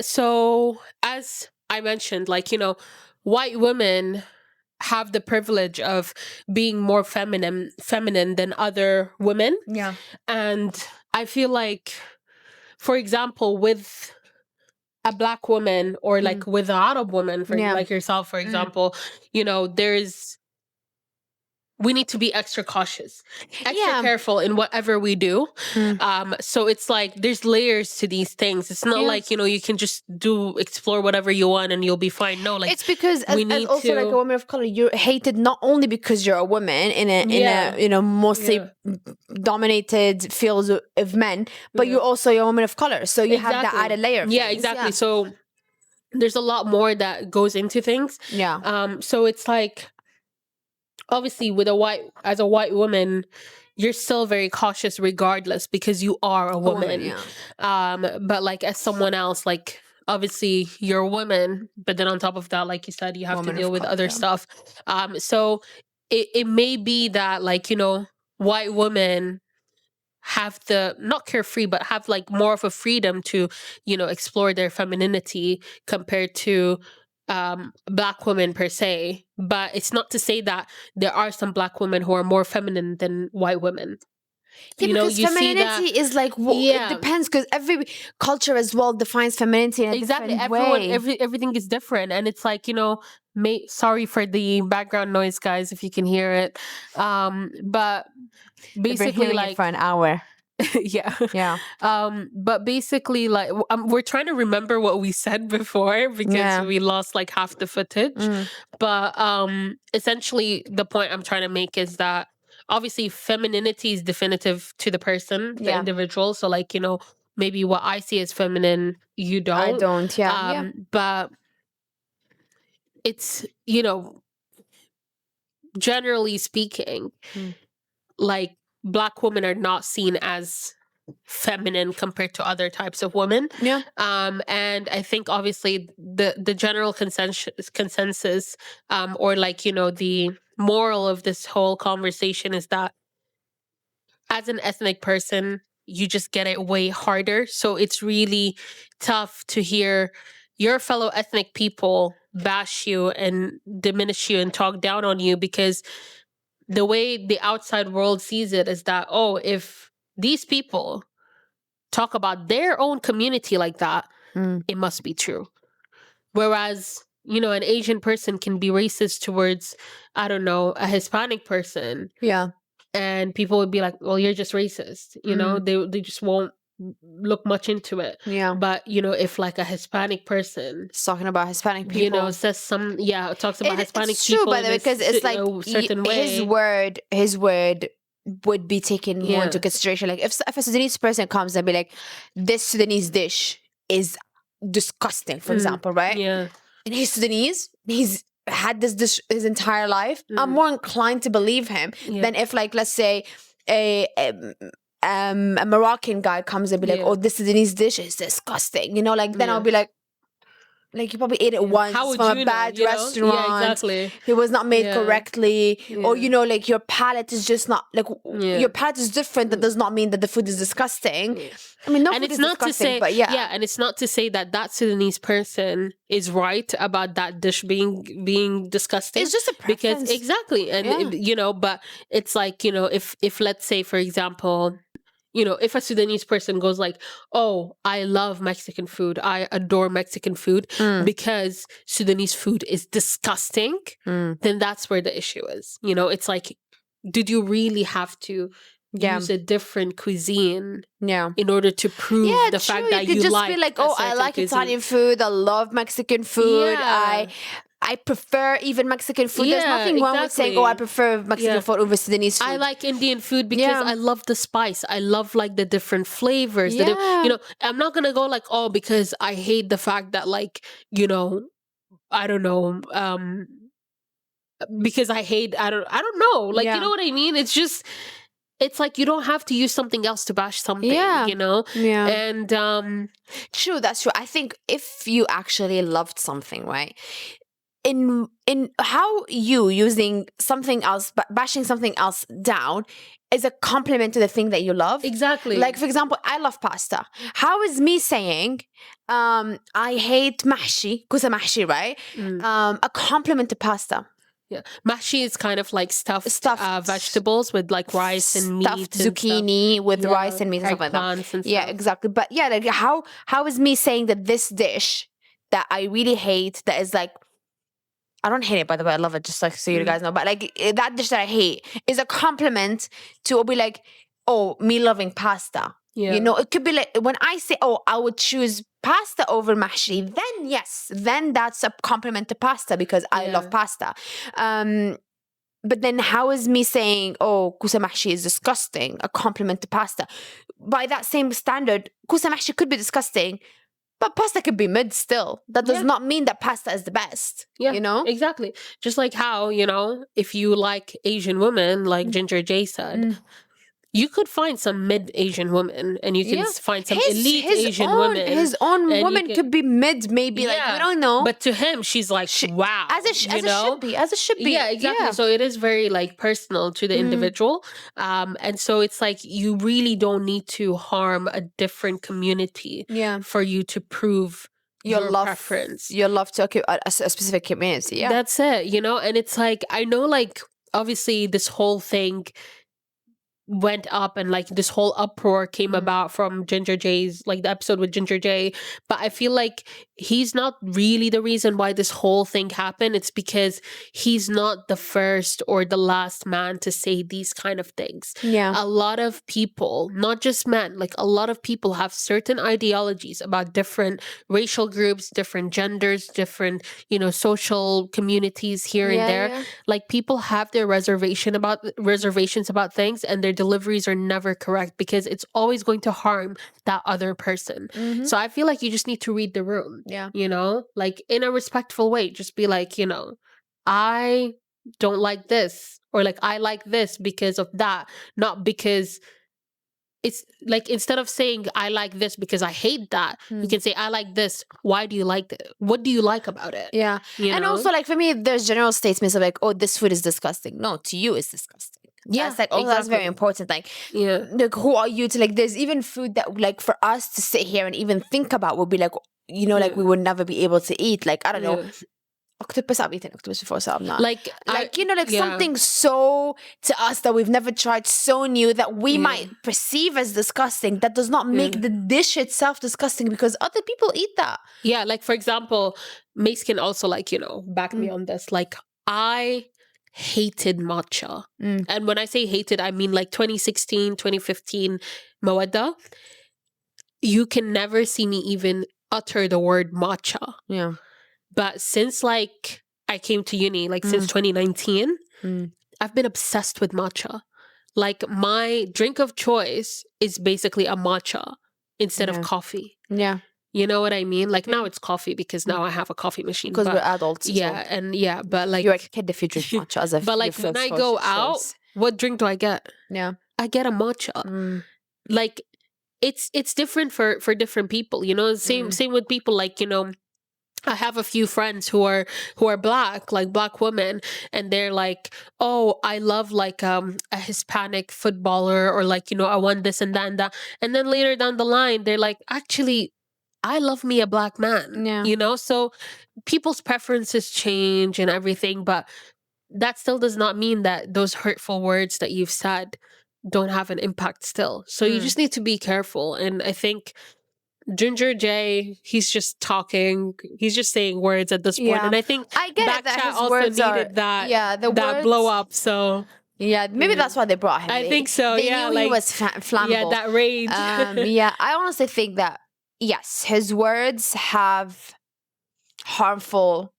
So, as I mentioned, like, white women have the privilege of being more feminine than other women. Yeah. And I feel like, for example, with a black woman, or, like, with an Arab woman, for like yourself, for example, there's we need to be extra cautious, extra Yeah. careful in whatever we do. So it's like there's layers to these things. It's not Yeah. like, you can just explore whatever you want and you'll be fine. No, like It's because we as need also like a to. woman of color, you're hated not only because you're a woman in a mostly Yeah. dominated fields of men, but Yeah. you're also a woman of color, so you have that Exactly. added layer. Of Yeah, things. exactly. So there's a lot more that goes into things. Yeah. So it's like, obviously as a white woman, you're still very cautious regardless because you are a woman. Yeah. But like as someone else, like obviously you're a woman, but then on top of that, like you said, you have Woman to of deal with color, other yeah. stuff. So it may be that, like, white women have the not carefree, but have like more of a freedom to, explore their femininity compared to black women per se. But it's not to say that there are some black women who are more feminine than white women. Yeah, because you see that. femininity is like it depends, because every culture as well defines femininity in a Exactly. different Everyone, way. everything is different, and it's like, sorry for the background noise, guys, if you can hear it. But We've been basically, hearing it like, for an hour. yeah. But basically, like, we're trying to remember what we said before because we lost like half the footage. But essentially, the point I'm trying to make is that obviously femininity is definitive to the person, the individual. So, like, maybe what I see as feminine, you don't. I don't. Yeah. But it's, generally speaking, like, black women are not seen as feminine compared to other types of women. Yeah. And I think obviously the general consensus, or like, the moral of this whole conversation is that as an ethnic person, you just get it way harder. So it's really tough to hear your fellow ethnic people bash you and diminish you and talk down on you, because the way the outside world sees it is that, oh, if these people talk about their own community like that, it must be true. Whereas, an Asian person can be racist towards, I don't know, a Hispanic person. Yeah. And people would be like, well, you're just racist. They just won't look much into it. Yeah. But, if like a Hispanic person, It's talking about Hispanic people. says talks about Hispanic it's people true, by the way, because it's like a certain way. his word would be taken more into consideration. Like if a Sudanese person comes and be like, this Sudanese dish is disgusting, for example, right? Yeah. And he's Sudanese, he's had this dish his entire life, I'm more inclined to believe him than if, like, let's say a Moroccan guy comes and be like, oh, this Sudanese dish is disgusting, then I'll be like, you probably ate it once from a bad restaurant. Yeah, exactly. It was not made correctly. Or, like your palate is just not, like, your palate is different. That does not mean that the food is disgusting. I mean, no And food it's is not to disgusting, say, but and it's not to say that Sudanese person is right about that dish being disgusting. It's just a preference. Because exactly. And, but it's like, if let's say, for example, if a Sudanese person goes like, oh, I love Mexican food, I adore Mexican food because Sudanese food is disgusting, then that's where the issue is. It's like, did you really have to use a different cuisine in order to prove the fact that you could just like be like, a oh, I certain like cuisine? Italian food, I love Mexican food, Yeah. I prefer even Mexican food. There's nothing wrong with saying, oh, I prefer Mexican food over Sudanese food. I like Indian food because I love the spice. I love like the different flavors. I'm not gonna go like, oh, because I hate the fact that, like, I don't know, because I hate, I don't know, like, you know what I mean? It's just, it's like you don't have to use something else to bash something, And true, that's true. I think if you actually loved something, right? In how you using something else, bashing something else down is a compliment to the thing that you love. Exactly. Like, for example, I love pasta. How is me saying I hate mahshi, kusa mahshi, right? A compliment to pasta. Yeah, mahshi is kind of like stuffed vegetables with like rice and meat, stuffed zucchini with rice and meat and stuff like that. Yeah, exactly. But yeah, like how is me saying that this dish that I really hate, that is like I don't hate it, by the way. I love it, just like so you guys know. But like that dish that I hate is a compliment to be like, oh, me loving pasta. Yeah. You know, it could be like when I say, oh, I would choose pasta over mahshi, then yes, then that's a compliment to pasta because I love pasta. But then how is me saying, oh, kusa mahshi is disgusting, a compliment to pasta? By that same standard, kusa mahshi could be disgusting, but pasta could be mid still. That does not mean that pasta is the best. Yeah, you know? exactly. Just like how, you know, if you like Asian women, like Ginger J said, you could find some mid Asian women, and you can find some elite Asian women. His own and woman could be mid, maybe. Like we don't know. But to him, she's like, wow, as it should be. Yeah, exactly. Yeah. So it is very like personal to the individual, and so it's like you really don't need to harm a different community for you to prove your love preference, your love to a specific community. Yeah, that's it. You know, and it's like I know, like obviously this whole thing went up and like this whole uproar came about from Ginger J's, like the episode with Ginger J, but I feel like he's not really the reason why this whole thing happened. It's because he's not the first or the last man to say these kind of things. A lot of people, not just men, like a lot of people have certain ideologies about different racial groups, different genders, different, you know, social communities here and there. Like people have their reservations about things, and their deliveries are never correct because it's always going to harm that other person. So I feel like you just need to read the room. You know, like in a respectful way, just be like, you know, I don't like this, or like I like this because of that, not because it's like instead of saying I like this because I hate that, you can say I like this. Why do you like it? What do you like about it? Yeah. You and know? also like for me, there's general statements of like, oh, this food is disgusting. No, to you it's disgusting. Yeah, that's like, oh, that's very important. Like, like, who are you to like? There's even food that like for us to sit here and even think about would be like, you know, like we would never be able to eat. Like I don't know, octopus. I've eaten octopus before, so I'm not like you know, like something so to us that we've never tried, so new that we might perceive as disgusting. That does not make the dish itself disgusting because other people eat that. Yeah, like for example, Mace can also like, you know, back me on this. Like I hated matcha. And when I say hated, I mean like 2016, 2015 Mawadda. You can never see me even utter the word matcha. Yeah. But since like I came to uni, like since 2019, I've been obsessed with matcha. Like my drink of choice is basically a matcha instead of coffee. Yeah. You know what I mean? Like now it's coffee because now I have a coffee machine. Because we're adults. Yeah, and but like you're a kid if you drink matcha. As if but like when I go out, what drink do I get? Yeah, I get a matcha. Like it's different for different people. You know, same with people like, you know, I have a few friends who are black, like black women, and they're like, oh, I love like a Hispanic footballer, or like, you know, I want this and that and that. And then later down the line, they're like, actually, I love me a black man. Yeah. You know, so people's preferences change and everything, but that still does not mean that those hurtful words that you've said don't have an impact still. So you just need to be careful. And I think Ginger J, he's just talking. He's just saying words at this point. And I think I get that his also words needed that that blow up. So yeah, maybe that's why they brought him. I think so. They yeah, knew like he was flammable. Yeah, that rage. Yeah, I honestly think that yes, his words have harmful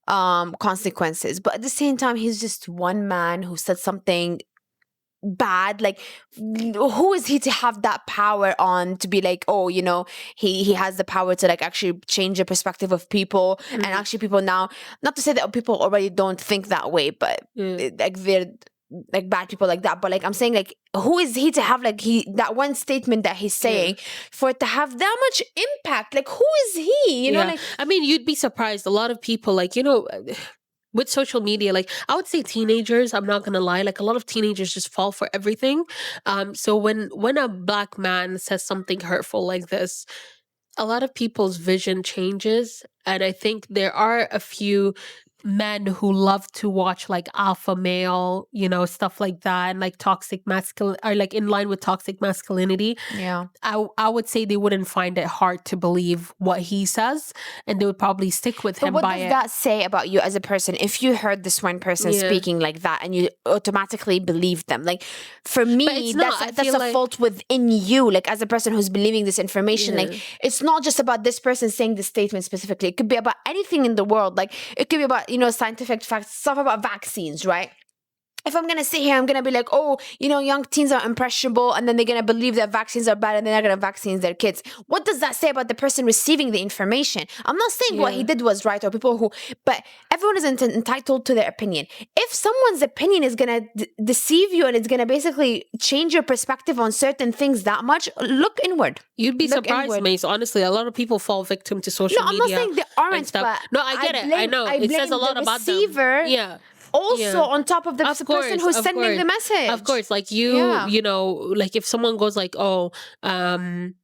consequences, but at the same time, he's just one man who said something bad. Like who is he to have that power on to be like, oh, you know, he has the power to like actually change the perspective of people. And actually people now, not to say that people already don't think that way, but like they're like bad people like that, but like I'm saying, like who is he to have like that one statement that he's saying for it to have that much impact? Like who is he, you know? Like I mean, you'd be surprised. A lot of people, like, you know, with social media, like I would say teenagers, I'm not gonna lie, like a lot of teenagers just fall for everything. So when a black man says something hurtful like this, a lot of people's vision changes. And I think there are a few men who love to watch like alpha male, stuff like that, and like toxic masculine, or like in line with toxic masculinity, Yeah. I would say they wouldn't find it hard to believe what he says, and they would probably stick with But him what by does it. that say about you as a person if you heard this one person Yeah. speaking like that and you automatically believe them? Like, for me, it's not. I that's feel a like- fault within you, like as a person who's believing this information. Yeah. Like, it's not just about this person saying this statement specifically. It could be about anything in the world. Like, it could be about, scientific facts, stuff about vaccines, right? If I'm going to sit here, I'm going to be like, oh, young teens are impressionable, and then they're going to believe that vaccines are bad and they're not going to vaccinate their kids. What does that say about the person receiving the information? I'm not saying what he did was right, or people who, but everyone is entitled to their opinion. If someone's opinion is going to deceive you and it's going to basically change your perspective on certain things that much, look inward. You'd be Look surprised, inward. Mace. Honestly, a lot of people fall victim to social No, I'm media. not saying they and aren't, stuff. but No, I get it. I know. It says a lot the about receiver. them. Yeah. Also, Yeah. on top of the Of person course, who's of sending course. the message. Of course, like Yeah. like if someone goes like, oh,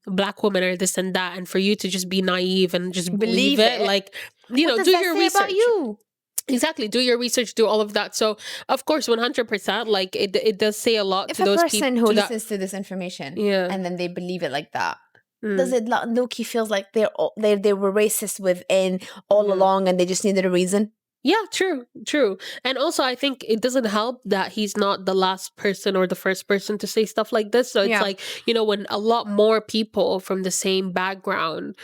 black women are this and that, and for you to just be naive and just believe it, like, What does do that your say research. about you? Exactly. Do your research, do all of that. So, of course, 100%, like, it does say a lot If to a those person people. who listens to this information Yeah. and then they believe it like that, Mm. does it low-key feels like they were racist within all along and they just needed a reason? Yeah, true. And also, I think it doesn't help that he's not the last person or the first person to say stuff like this. So it's Yeah. like, when a lot more people from the same background,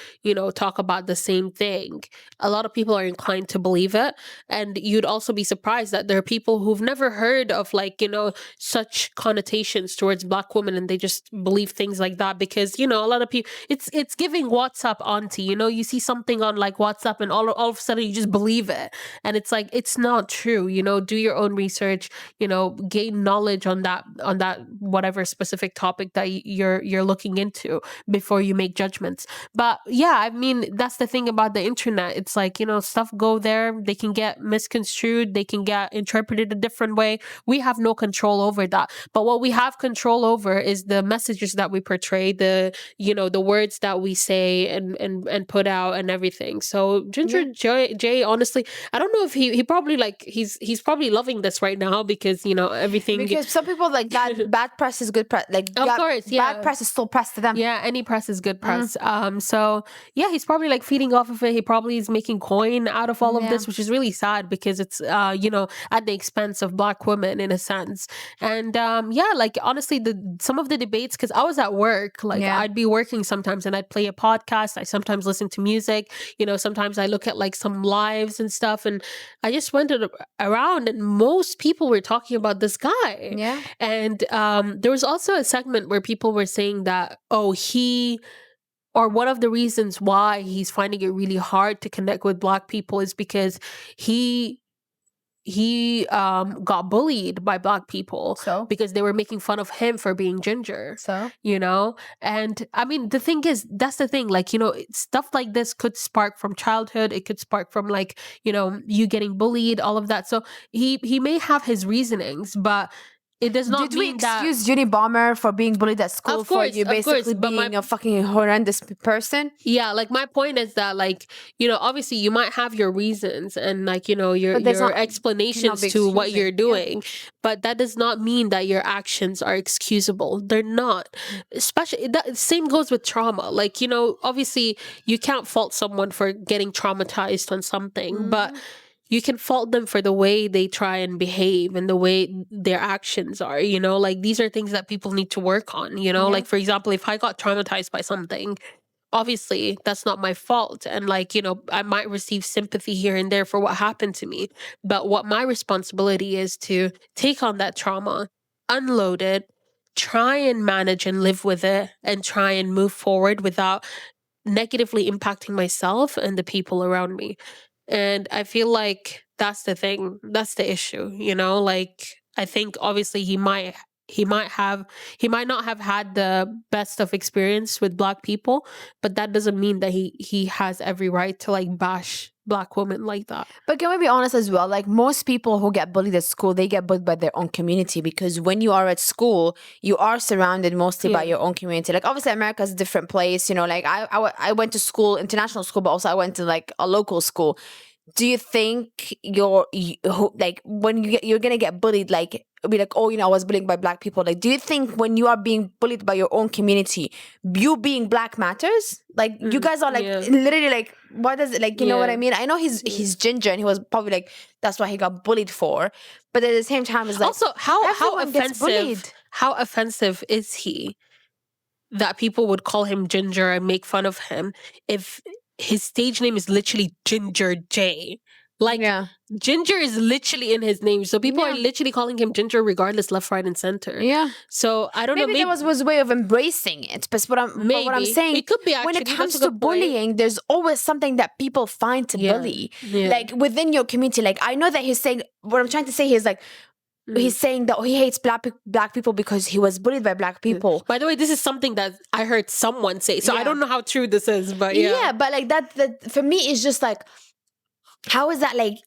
talk about the same thing, a lot of people are inclined to believe it. And you'd also be surprised that there are people who've never heard of like, such connotations towards black women, and they just believe things like that because, a lot of people, it's giving WhatsApp auntie, you see something on like WhatsApp and all of a sudden you just believe it. And it's like, it's not true, do your own research, gain knowledge on that whatever specific topic that you're looking into before you make judgments. But yeah, I mean, that's the thing about the internet. It's like, stuff go there, they can get misconstrued, they can get interpreted a different way. We have no control over that. But what we have control over is the messages that we portray, the words that we say and put out and everything. So Ginger J, honestly, I don't know if he probably like he's probably loving this right now because everything, Because some people like that bad press is good press. Like, of course, yeah, bad press is still press to them. yeah, any press is good press. So yeah, he's probably like feeding off of it. He probably is making coin out of all of this, which is really sad because it's at the expense of black women in a sense. And yeah, like honestly, some of the debates, because I was at work, like I'd be working sometimes and I'd play a podcast. I sometimes listen to music. Sometimes I look at like some lives and stuff, and I just went around and most people were talking about this guy. Yeah. And there was also a segment where people were saying that, or one of the reasons why he's finding it really hard to connect with black people is because he got bullied by black people because they were making fun of him for being ginger. And I mean, the thing is, that's the thing, like, stuff like this could spark from childhood. It could spark from like, you getting bullied, all of that. So he may have his reasonings, but it does not Did we mean that. excuse Judy Bomber for being bullied at school Of course, for you of course, basically but being a fucking horrendous person? Yeah, like my point is that, like, obviously you might have your reasons and like, your But there's not- explanations cannot be to what excusing. you're doing, but that does not mean that your actions are excusable. They're not. Especially that same goes with trauma. Like, obviously you can't fault someone for getting traumatized on something, but you can fault them for the way they try and behave and the way their actions are, like these are things that people need to work on, like for example, if I got traumatized by something, obviously that's not my fault. And like, I might receive sympathy here and there for what happened to me. But what my responsibility is to take on that trauma, unload it, try and manage and live with it, and try and move forward without negatively impacting myself and the people around me. And I feel like that's the thing. That's the issue, like I think obviously he might not have had the best of experience with black people, but that doesn't mean that he has every right to like bash black women like that. But can we be honest as well? Like most people who get bullied at school, they get bullied by their own community, because when you are at school, you are surrounded mostly by your own community. Like obviously America's a different place, like I went to school, international school, but also I went to like a local school. do you think like when you're gonna get bullied, like be like, oh, I was bullied by black people, like do you think when you are being bullied by your own community, you being black matters? Like you guys are like literally like, what does it, like, you know what I mean? I know he's ginger and he was probably like, that's why he got bullied for, but at the same time it's like, Also, how everyone gets bullied. offensive is he that people would call him Ginger and make fun of him if his stage name is literally Ginger J? Like, Ginger is literally in his name, so people are literally calling him Ginger regardless, left, right, and center. Yeah. So I don't know. Maybe that was a way of embracing it. But what I'm saying, it could be actually, when it comes to bullying, there's always something that people find to bully, like within your community. Like I know that he's saying, what I'm trying to say here is like, he's saying that he hates black people because he was bullied by black people. By the way, this is something that I heard someone say, so I don't know how true this is, but but like that for me is just like, how is that like,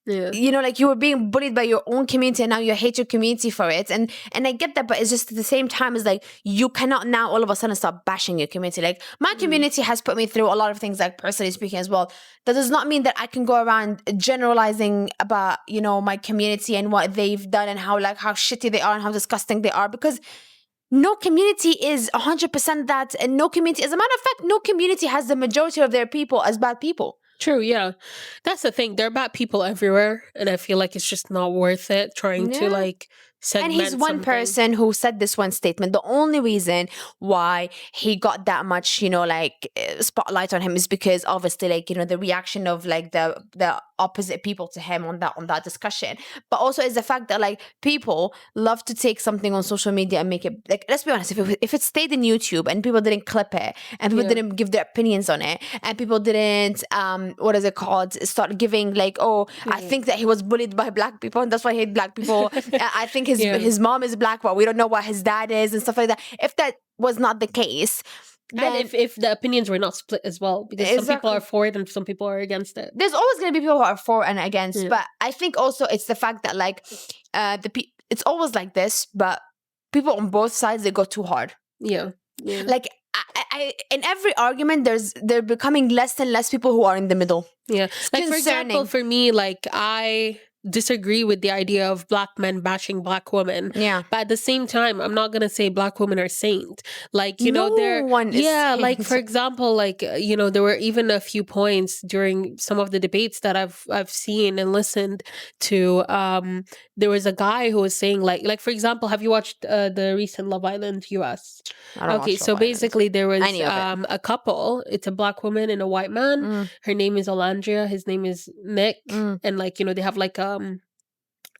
like you were being bullied by your own community and now you hate your community for it, and I get that, but it's just at the same time it's like you cannot now all of a sudden start bashing your community. Like my community has put me through a lot of things, like personally speaking as well. That does not mean that I can go around generalizing about my community and what they've done and how shitty they are and how disgusting they are, because no community is 100% that, and no community, as a matter of fact, no community has the majority of their people as bad people. True, yeah. That's the thing. There are bad people everywhere, and I feel like it's just not worth it trying to like segment. And he's one person who said this one statement. The only reason why he got that much, spotlight on him is because obviously, the reaction of like the opposite people to him on that discussion. But also is the fact that like people love to take something on social media and make it like, let's be honest, if it stayed in YouTube and people didn't clip it and people didn't give their opinions on it and people didn't what is it called, start giving like, I think that he was bullied by black people and that's why I hate black people. I think his mom is black, but we don't know what his dad is and stuff like that. If that was not the case, and if the opinions were not split as well, because some people are for it and some people are against it. There's always going to be people who are for and against, but I think also it's the fact that like it's always like this, but people on both sides, they go too hard. Like I in every argument they're becoming less and less people who are in the middle. Like for example, for me, like I disagree with the idea of black men bashing black women. But at the same time, I'm not gonna say black women are saint. Like, no one is saint. Like for example, like there were even a few points during some of the debates that I've seen and listened to. There was a guy who was saying like for example, have you watched the recent Love Island US? Okay, so basically there was a couple. It's a black woman and a white man. Her name is Olandria, his name is Nick, and like they have like a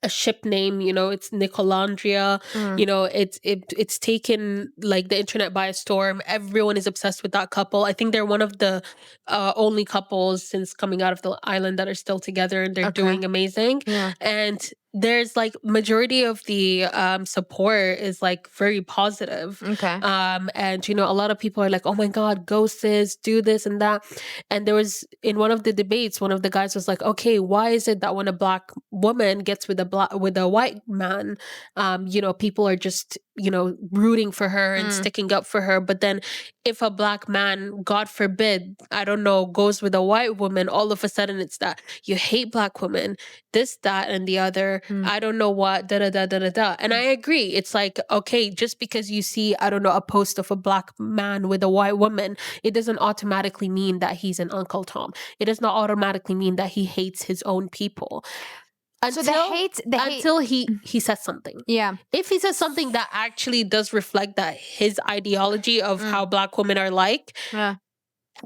ship name, it's Nicolandria. It's taken like the internet by a storm. Everyone is obsessed with that couple. I think they're one of the only couples since coming out of the island that are still together, and they're doing amazing. And there's like majority of the support is like very positive. And a lot of people are like, oh my god, go sis, do this and that. And there was in one of the debates, one of the guys was like, okay, why is it that when a black woman gets with a white man, people are just rooting for her and sticking up for her, but then if a black man, God forbid, I don't know, goes with a white woman, all of a sudden it's that you hate black women, this, that, and the other, I don't know what, da da da da da da. And I agree. It's like, okay, just because you see, I don't know, a post of a black man with a white woman, it doesn't automatically mean that he's an Uncle Tom. It does not automatically mean that he hates his own people. Until he says something. If he says something that actually does reflect that his ideology of how black women are like,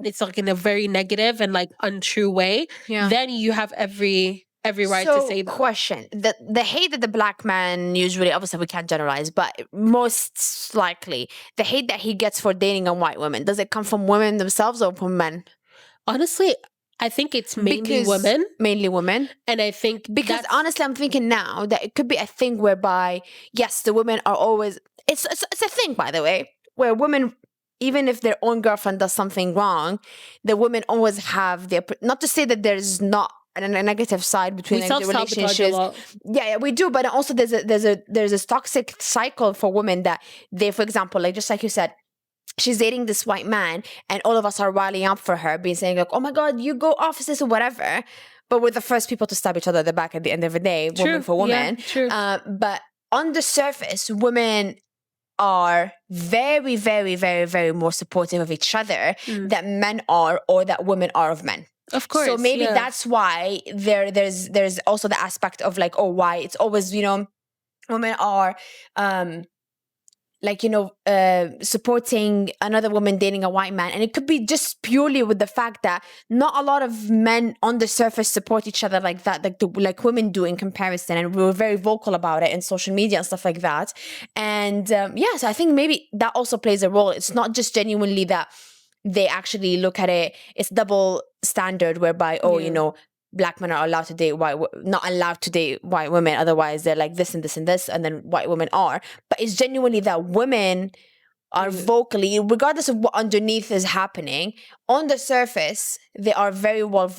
it's like in a very negative and like untrue way, then you have every right to say that. Question. The hate that the black man usually, obviously we can't generalize, but most likely the hate that he gets for dating a white woman, does it come from women themselves or from men? Honestly, I think it's mainly women. Mainly women. And I think because honestly, I'm thinking now that it could be a thing whereby, yes, the women are always, it's a thing, by the way, where women, even if their own girlfriend does something wrong, the women always have their, not to say that there's not a negative side between like, the relationships. Yeah, we do, but also there's a toxic cycle for women that they, for example, like just like you said, she's dating this white man and all of us are riling up for her, being saying like, oh my god, you go offices or whatever. but we're the first people to stab each other at the back at the end of the day, woman for woman. Yeah, true. But on the surface, women are very, very, very, very more supportive of each other than men are, or that women are of men. Of course. So maybe yeah. that's why there's also the aspect of like, oh, why it's always, women are supporting another woman dating a white man. And it could be just purely with the fact that not a lot of men on the surface support each other like that, like women do in comparison. And we were very vocal about it in social media and stuff like that. And so I think maybe that also plays a role. It's not just genuinely that they actually look at it, it's double standard whereby, black men are allowed to date not allowed to date white women. Otherwise, they're like this and this and this, and then white women are. But it's genuinely that women are vocally, regardless of what underneath is happening, on the surface, they are very well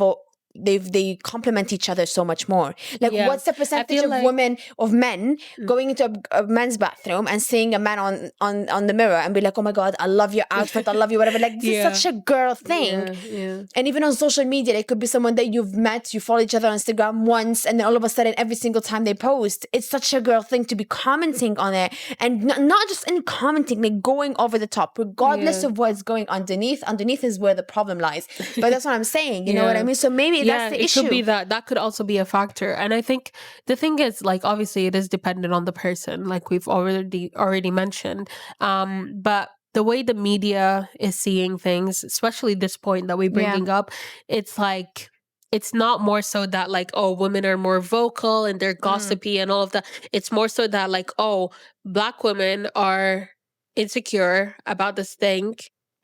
they complement each other so much more. Like, what's the percentage of women, of men going into a men's bathroom and seeing a man on the mirror and be like, oh my God, I love your outfit, I love you, whatever. Like, this is such a girl thing. And even on social media, it could be someone that you've met, you follow each other on Instagram once, and then all of a sudden, every single time they post, it's such a girl thing to be commenting on it. And not just any commenting, like going over the top, regardless of what's going underneath. Underneath is where the problem lies. But that's what I'm saying. You know what I mean? So maybe that's the issue. It could be that could also be a factor. And I think the thing is, like, obviously it is dependent on the person, like we've already mentioned. But the way the media is seeing things, especially this point that we're bringing up, it's like, it's not more so that like, oh, women are more vocal and they're gossipy and all of that. It's more so that like, oh, black women are insecure about this thing.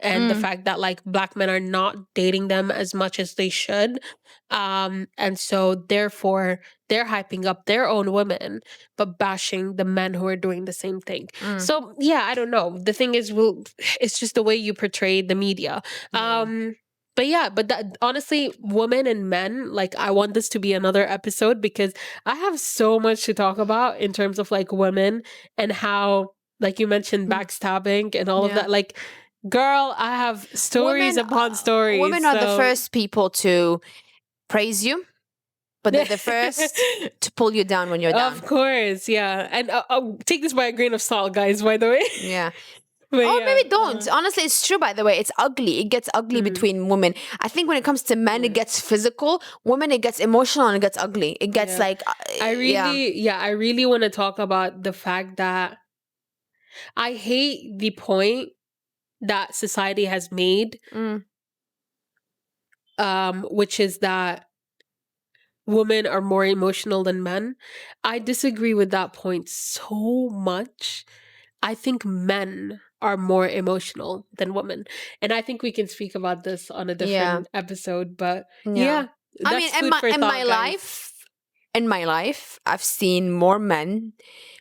And the fact that like black men are not dating them as much as they should. And so therefore they're hyping up their own women, but bashing the men who are doing the same thing. So yeah, I don't know. The thing is, it's just the way you portray the media. But honestly, women and men, like, I want this to be another episode because I have so much to talk about in terms of like women and how, like you mentioned, backstabbing and all of that. Like, girl, I have stories upon stories. Women are the first people to praise you, but they're the first to pull you down when you're down. Of course, yeah. And I'll take this by a grain of salt, guys, by the way. Yeah. But Maybe don't. Honestly, it's true, by the way. It's ugly. It gets ugly between women. I think when it comes to men, it gets physical. Women, it gets emotional and it gets ugly. It gets like... I really want to talk about the fact that I hate the point that society has made, which is that women are more emotional than men. I disagree with that point so much. I think men are more emotional than women. And I think we can speak about this on a different episode. But that's I mean, food for thought, in my life, I've seen more men,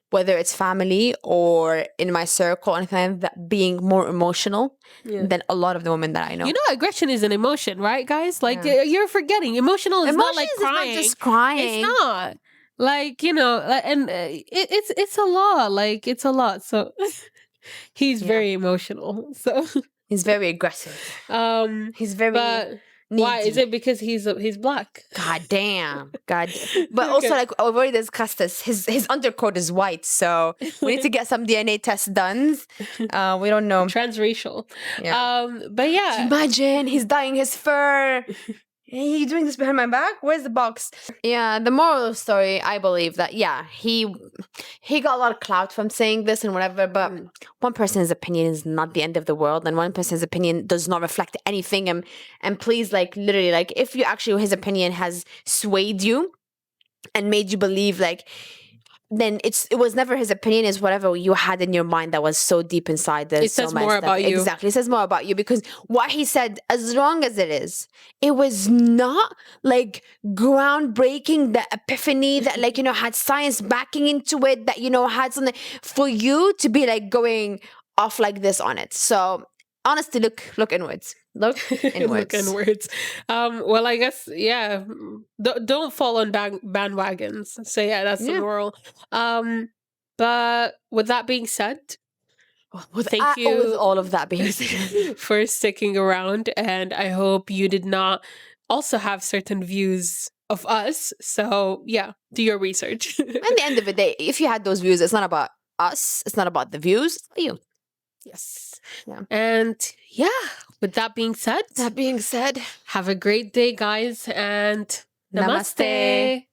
whether it's family or in my circle, and anything like that, being more emotional than a lot of the women that I know. You know, aggression is an emotion, right, guys? Like, you're forgetting. Emotional is not like crying. It's not just crying. It's not. Like, you know, and it's a lot. Like, it's a lot. So he's very emotional. So he's very aggressive. He's very... But why? Is it because he's black? God damn. But also, like, I've already discussed this. His undercoat is white, so we need to get some DNA tests done. We don't know. Transracial. Yeah. But yeah. Imagine he's dyeing his fur. Hey, you doing this behind my back? Where's the box? Yeah, the moral of the story, I believe that, he got a lot of clout from saying this and whatever, but one person's opinion is not the end of the world, and one person's opinion does not reflect anything. And please, like, literally, like, if you actually, his opinion has swayed you and made you believe, like, then it was never his opinion, is whatever you had in your mind that was so deep inside that it says more about you. Exactly. It says more about you, because what he said, as wrong as it is, it was not like groundbreaking, the epiphany that, like, you know, had science backing into it, that, you know, had something for you to be like going off like this on it. So honestly, look inwards. Look inwards. Look inwards. Well, I guess, don't fall on bandwagons. So yeah, that's the moral. But with that being said, thank you with all of that being said for sticking around, and I hope you did not also have certain views of us. So yeah, do your research. At the end of the day, if you had those views, it's not about us. It's not about the views. It's about you. Yes. Yeah. And yeah, with that being said, That being said, have a great day, guys, and Namaste. namaste.